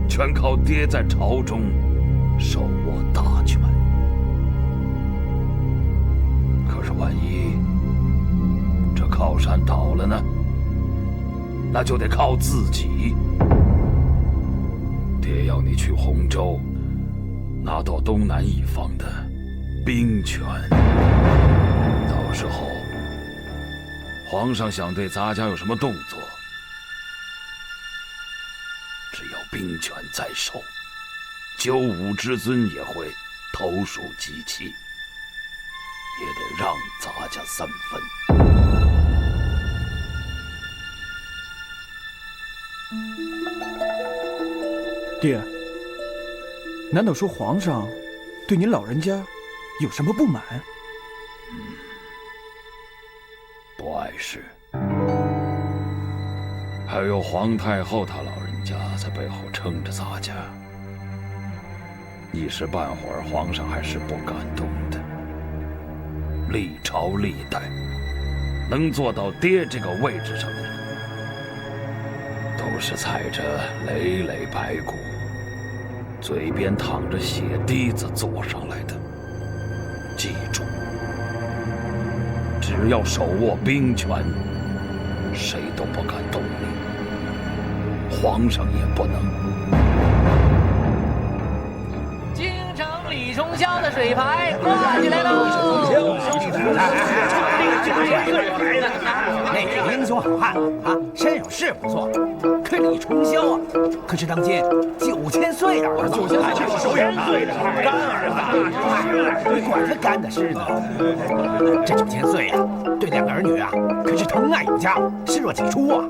全靠爹在朝中手握大权。可是万一这靠山倒了呢？那就得靠自己。爹要你去洪州，拿到东南一方的兵权。到时候皇上想对咱家有什么动作，只要兵权在手，95之尊也会投鼠忌器，也得让咱家3分。爹，难道说皇上对您老人家有什么不满？不碍事。还有皇太后她老人家在背后撑着咱家，一时半会儿皇上还是不敢动的。历朝历代能做到爹这个位置上的人，都是踩着累累白骨，嘴边淌着血滴子做上来的。记住，只要手握兵权，谁都不敢动你，皇上也不能。京城李重霄的水牌挂起来喽！那个英雄好汉啊，身手是不错，可李重霄啊，可是当今9000岁的儿子，9000岁的干儿子，你管他干的事呢？这9000岁啊，对2个儿女啊，可是疼爱有加，视若己出啊。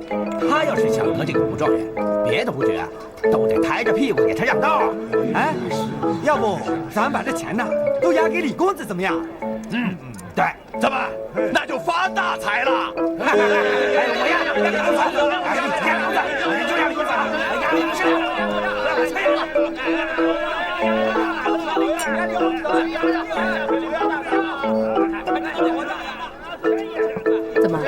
他要是想得这个武状元，别的不决，都得抬着屁股给他让道。哎，要不咱把这钱呢都押给李公子怎么样？对，怎么？那就发大财了！我呀，李公子，就让李公子押李公子，怎么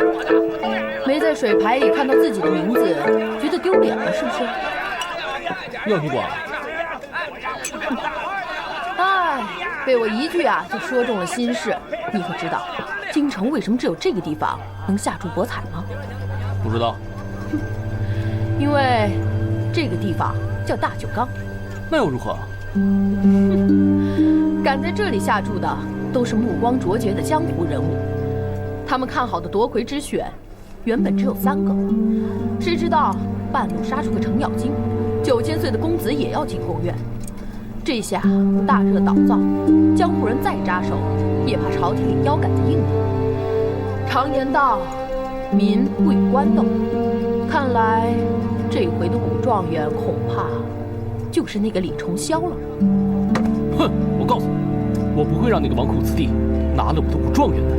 没在水牌里看到自己的名字，觉得丢脸了是不是？妙女广，哎，被我一句啊就说中了心事。你可知道京城为什么只有这个地方能下注博彩吗？不知道。因为这个地方叫大酒缸。那又如何？敢在这里下注的，都是目光卓绝的江湖人物。他们看好的夺魁之选，原本只有3个，谁知道半路杀出个程咬金，9000岁的公子也要进宫院。这下大热倒灶，江湖人再扎手，也怕朝廷里腰杆子硬了。常言道，民不与官斗，看来这回的武状元恐怕就是那个李重霄了。哼，我告诉你，我不会让那个纨绔子弟拿了我的武状元的。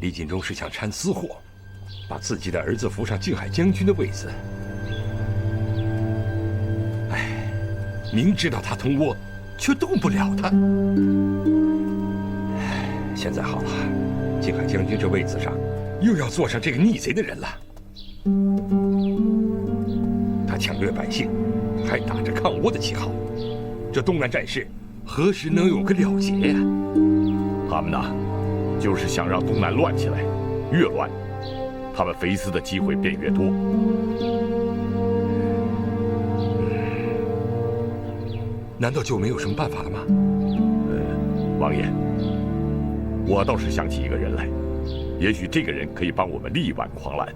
李锦中是想掺私货，把自己的儿子扶上靖海将军的位子。哎，明知道他同窝，却动不了他。现在好了，靖海将军这位子上又要坐上这个逆贼的人了。他抢掠百姓，还打着抗倭的旗号，这东南战事何时能有个了结呀？他们呐，就是想让东南乱起来，越乱，他们肥私的机会便越多。难道就没有什么办法了吗？王爷，我倒是想起一个人来，也许这个人可以帮我们力挽狂澜。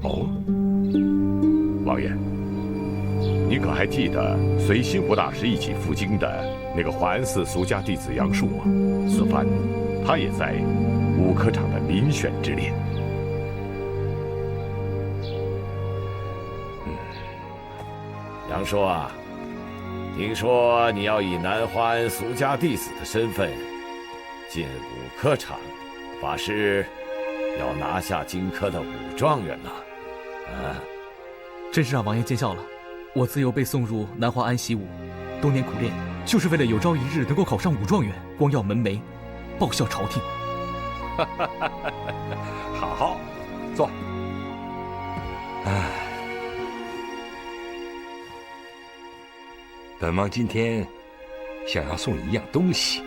哦，王爷，你可还记得随新湖大师一起赴京的那个华安寺俗家弟子杨树吗？此番他也在武科场的遴选之列。杨叔啊，听说你要以南华庵俗家弟子的身份进武科场，法师要拿下荆轲的武状元呢。真是让王爷见笑了。我自幼被送入南华庵习武，多年苦练，就是为了有朝一日能够考上武状元，光耀门楣，报效朝廷。好，坐。本王今天想要送你一样东西。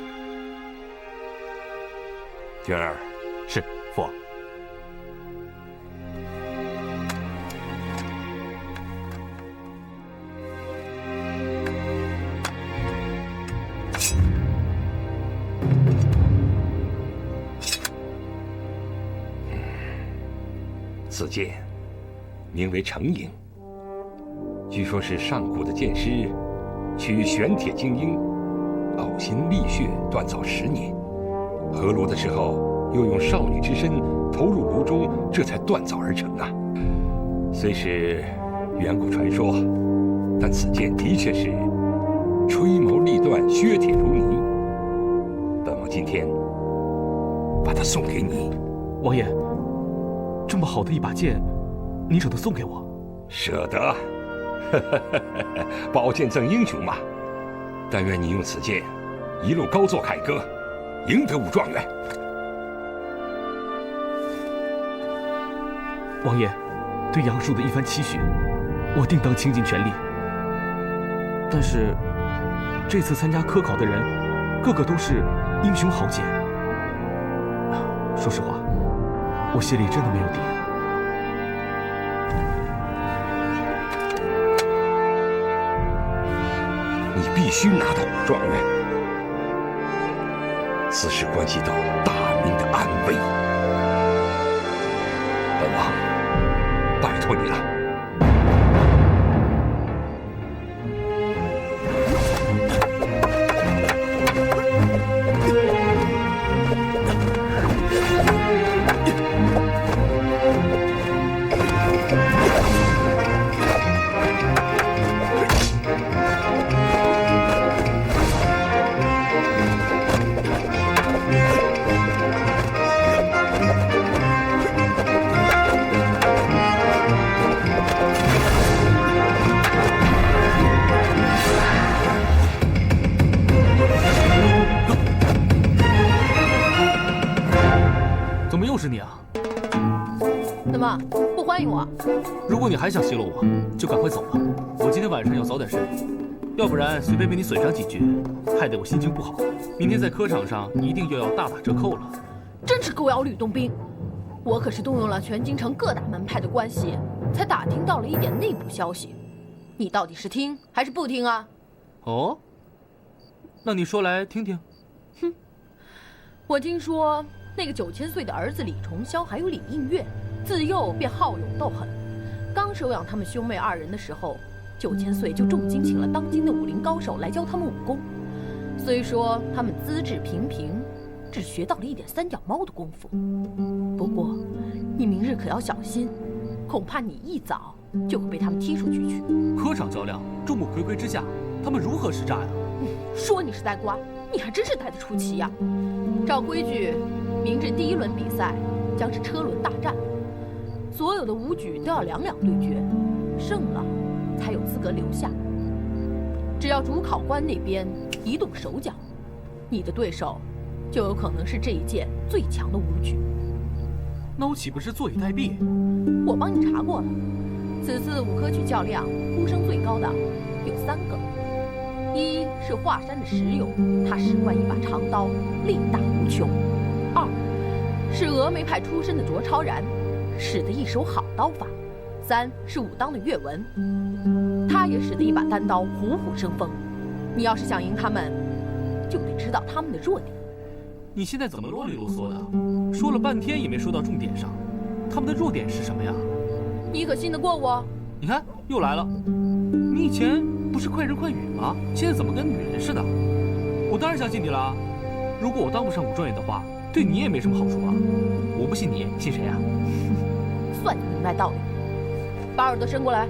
娟儿，是父王。此剑名为成影，据说是上古的剑师取玄铁精英，呕心沥血锻造10年，合炉的时候又用少女之身投入炉中，这才锻造而成啊。虽是远古传说，但此剑的确是吹毛立断，削铁如泥。本王今天把它送给你。王爷，这么好的一把剑，你舍得送给我？舍得，宝剑赠英雄嘛。但愿你用此剑一路高奏凯歌，赢得武状元。王爷，对杨树的一番期许，我定当倾尽全力。但是，这次参加科考的人，个个都是英雄豪杰。说实话，我心里真的没有底。你必须拿到武状元，此事关系到大明的安危。本王拜托你了。怎么又是你啊？怎么不欢迎我？如果你还想奚落我，就赶快走吧。我今天晚上要早点睡，要不然随便被你损伤几句，害得我心情不好。明天在科场上一定又要大打折扣了。真是狗咬吕洞宾！我可是动用了全京城各大门派的关系，才打听到了一点内部消息。你到底是听还是不听啊？哦，那你说来听听。哼，我听说那个9000岁的儿子李重霄还有李应月，自幼便好勇斗狠。刚收养他们兄妹二人的时候，9000岁就重金请了当今的武林高手来教他们武功。虽说他们资质平平，只学到了一点3脚猫的功夫。不过，你明日可要小心，恐怕你一早就会被他们踢出局去。科场较量，众目睽睽之下，他们如何施诈呀？说你是呆瓜，你还真是呆得出奇呀！照规矩，明日第1轮比赛将是车轮大战，所有的武举都要2两对决，胜了才有资格留下。只要主考官那边一动手脚，你的对手就有可能是这一届最强的武举。那我岂不是坐以待毙？我帮你查过了，此次武科举较量呼声最高的有3个。一是华山的石勇，他使惯一把长刀，力大无穷；二是峨眉派出身的卓超然，使得一手好刀法；三是武当的岳文，他也使得一把单刀虎虎生风。你要是想赢他们，就得知道他们的弱点。你现在怎么啰里啰嗦的？说了半天也没说到重点上。他们的弱点是什么呀？你可信得过我？你看又来了。你以前不是快人快语吗？现在怎么跟女人似的？我当然相信你了。如果我当不上武状元的话，对你也没什么好处啊。我不信你，信谁啊？算你明白道理。把耳朵伸过来。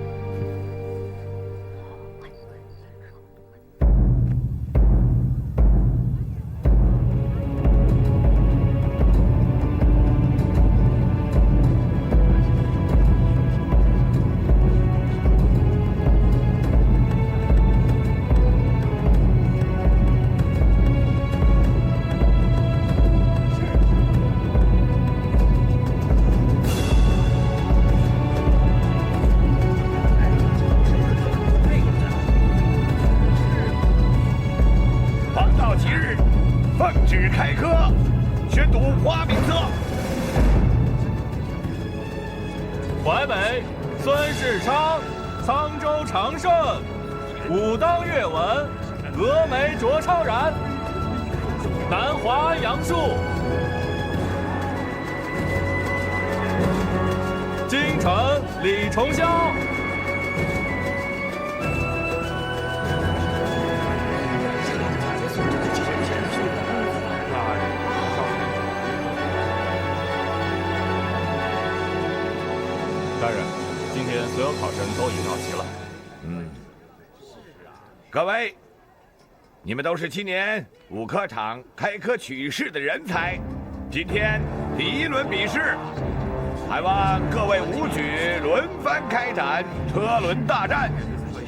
淮北孙世昌，沧州常胜，武当岳文，峨眉卓超然，南华杨树，京城李重霄。大人，今天所有考生都已经到齐了。各位，你们都是今年武科场开科取士的人才。今天第1轮比试，还望各位武举轮番开展车轮大战。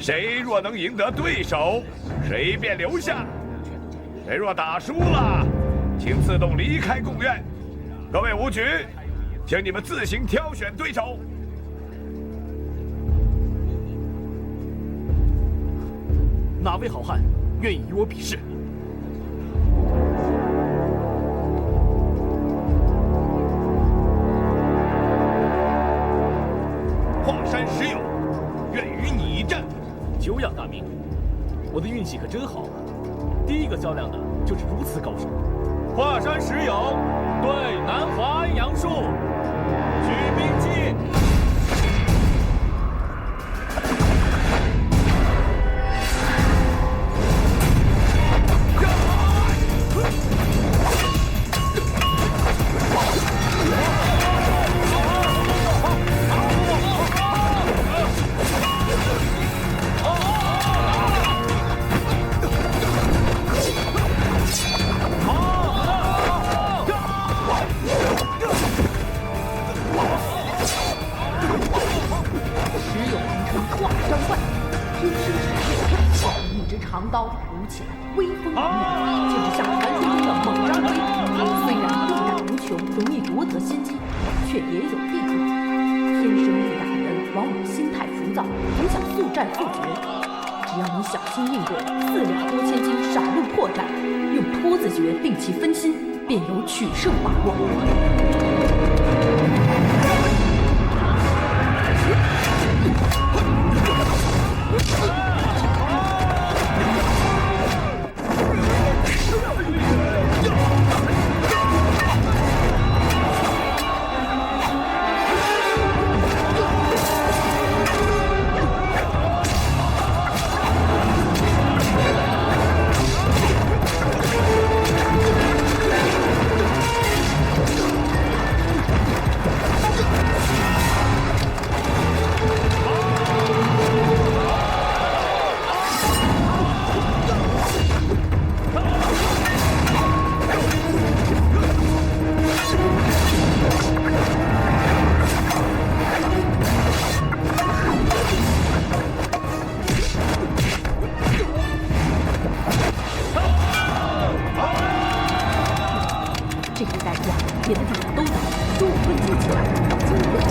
谁若能赢得对手，谁便留下；谁若打输了，请自动离开贡院。各位武举，请你们自行挑选对手。哪位好汉愿意与我比试？华山石勇，愿与你一战。久仰大名，我的运气可真好啊！第1个较量的就是如此高手。华山石勇对南华杨树，举兵器。长刀舞起来，威风凛凛，简直像传说中的猛张飞。虽然力大无穷，容易夺得先机，却也有弊端。天生力大的人往往心态浮躁，总想速战速决。只要你小心应对，4两拨千斤，少露破绽，用拖字诀令其分心，便有取胜把握。别的地方都有，中午论资起来，找经理论本。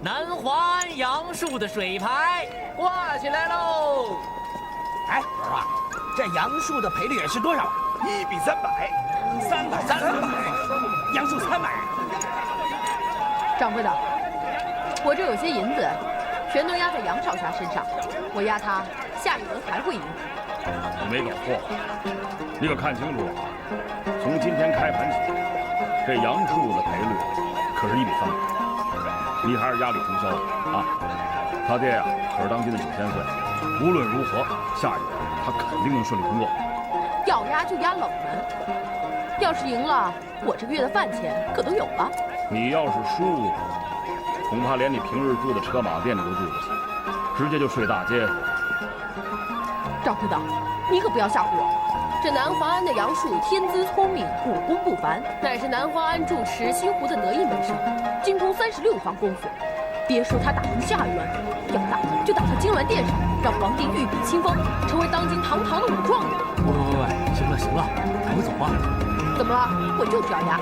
南环杨树的水牌挂起来喽！哎，儿啊，这杨树的赔率是多少啊？1比300，300，杨树300。掌柜的，我这有些银子，全都压在杨少侠身上，我压他下一轮还会赢。你没搞错，你可看清楚了啊！从今天开盘起，这杨树的赔率可是1比300。你还是压李承霄啊！他爹呀，可是当今的9000岁，无论如何，下一轮他肯定能顺利通过。要压就压冷门，要是赢了，我这个月的饭钱可都有了。你要是输了，恐怕连你平日住的车马店里都住不起，直接就睡大街。赵会长，你可不要吓唬我。这南华庵的杨树天资聪明，武功不凡，乃是南华庵住持西湖的得意门生，精通36方功夫。别说他打赢下一轮，要打就打到金銮殿上，让皇帝御笔亲封，成为当今堂堂的武状元。喂，行了行了，赶快走吧。怎么了？我就是要压。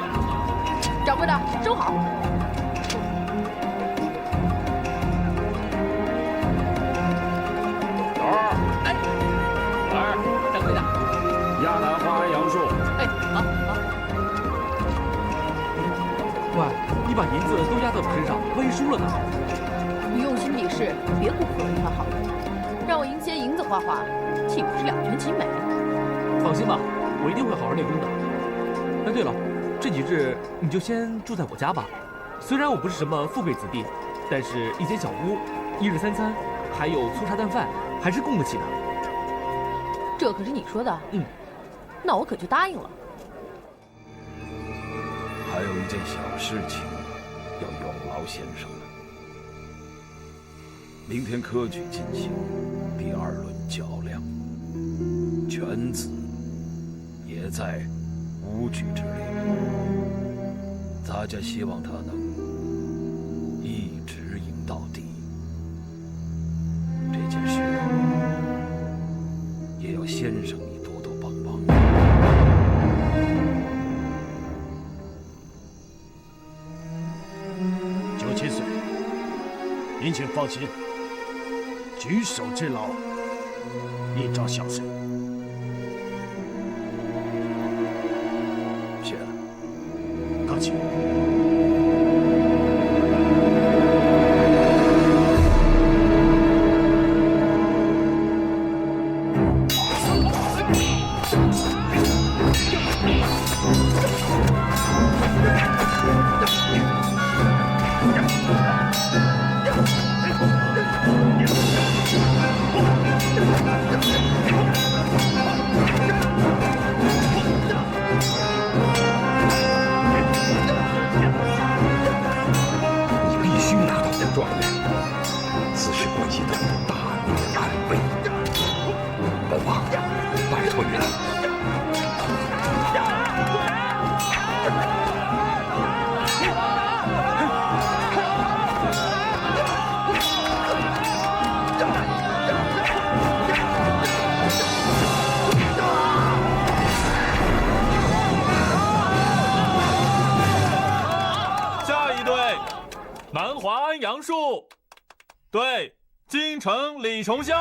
掌柜的，收好。小二，哎，来，掌柜的。压南华庵杨树。哎，好。喂，你把银子都压在我身上，万一输了呢？你用心比试，别辜负了一番好运。让我赢些银子花花，岂不是两全其美？放心吧，我一定会好好练功的。哎，对了，这几日你就先住在我家吧。虽然我不是什么富贵子弟，但是一间小屋，1日3餐，还有粗茶淡饭，还是供得起的。这可是你说的。那我可就答应了。还有一件小事情要有劳先生了。明天科举进行第2轮较量，犬子也在5举之列，大家希望他能一直赢到底。这件事也要先生你多多帮帮。97岁，您请放心，举手之劳，一朝小事。入，对京城李重霄。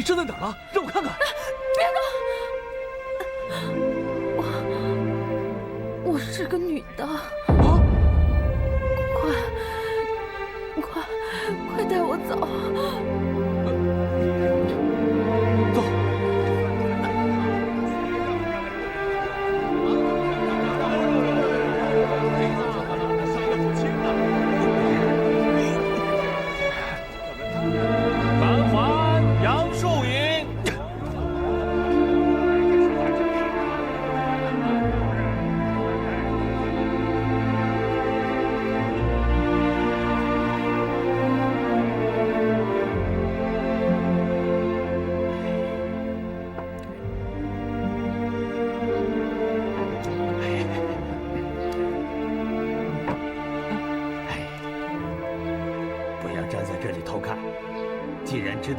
站在哪儿了？让我看看。别动！我是个女的。啊！快带我走！走。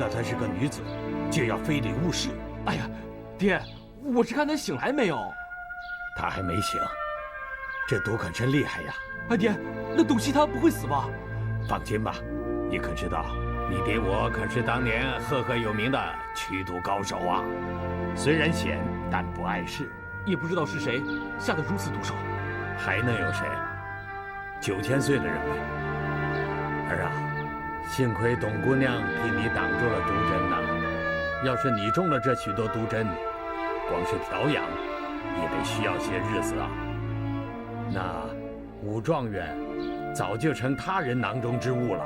道她是个女子，就要非礼勿视。哎呀，爹，我是看她醒来没有。她还没醒，这毒可真厉害呀！哎，爹，那董希他不会死吧？放心吧，你可知道，你爹我可是当年赫赫有名的驱毒高手啊！虽然险，但不碍事。也不知道是谁下的如此毒手。还能有谁？9000岁的人呗。儿啊，幸亏董姑娘替你挡住了毒针呐！要是你中了这许多毒针，光是调养也得需要些日子啊。那武状元早就成他人囊中之物了。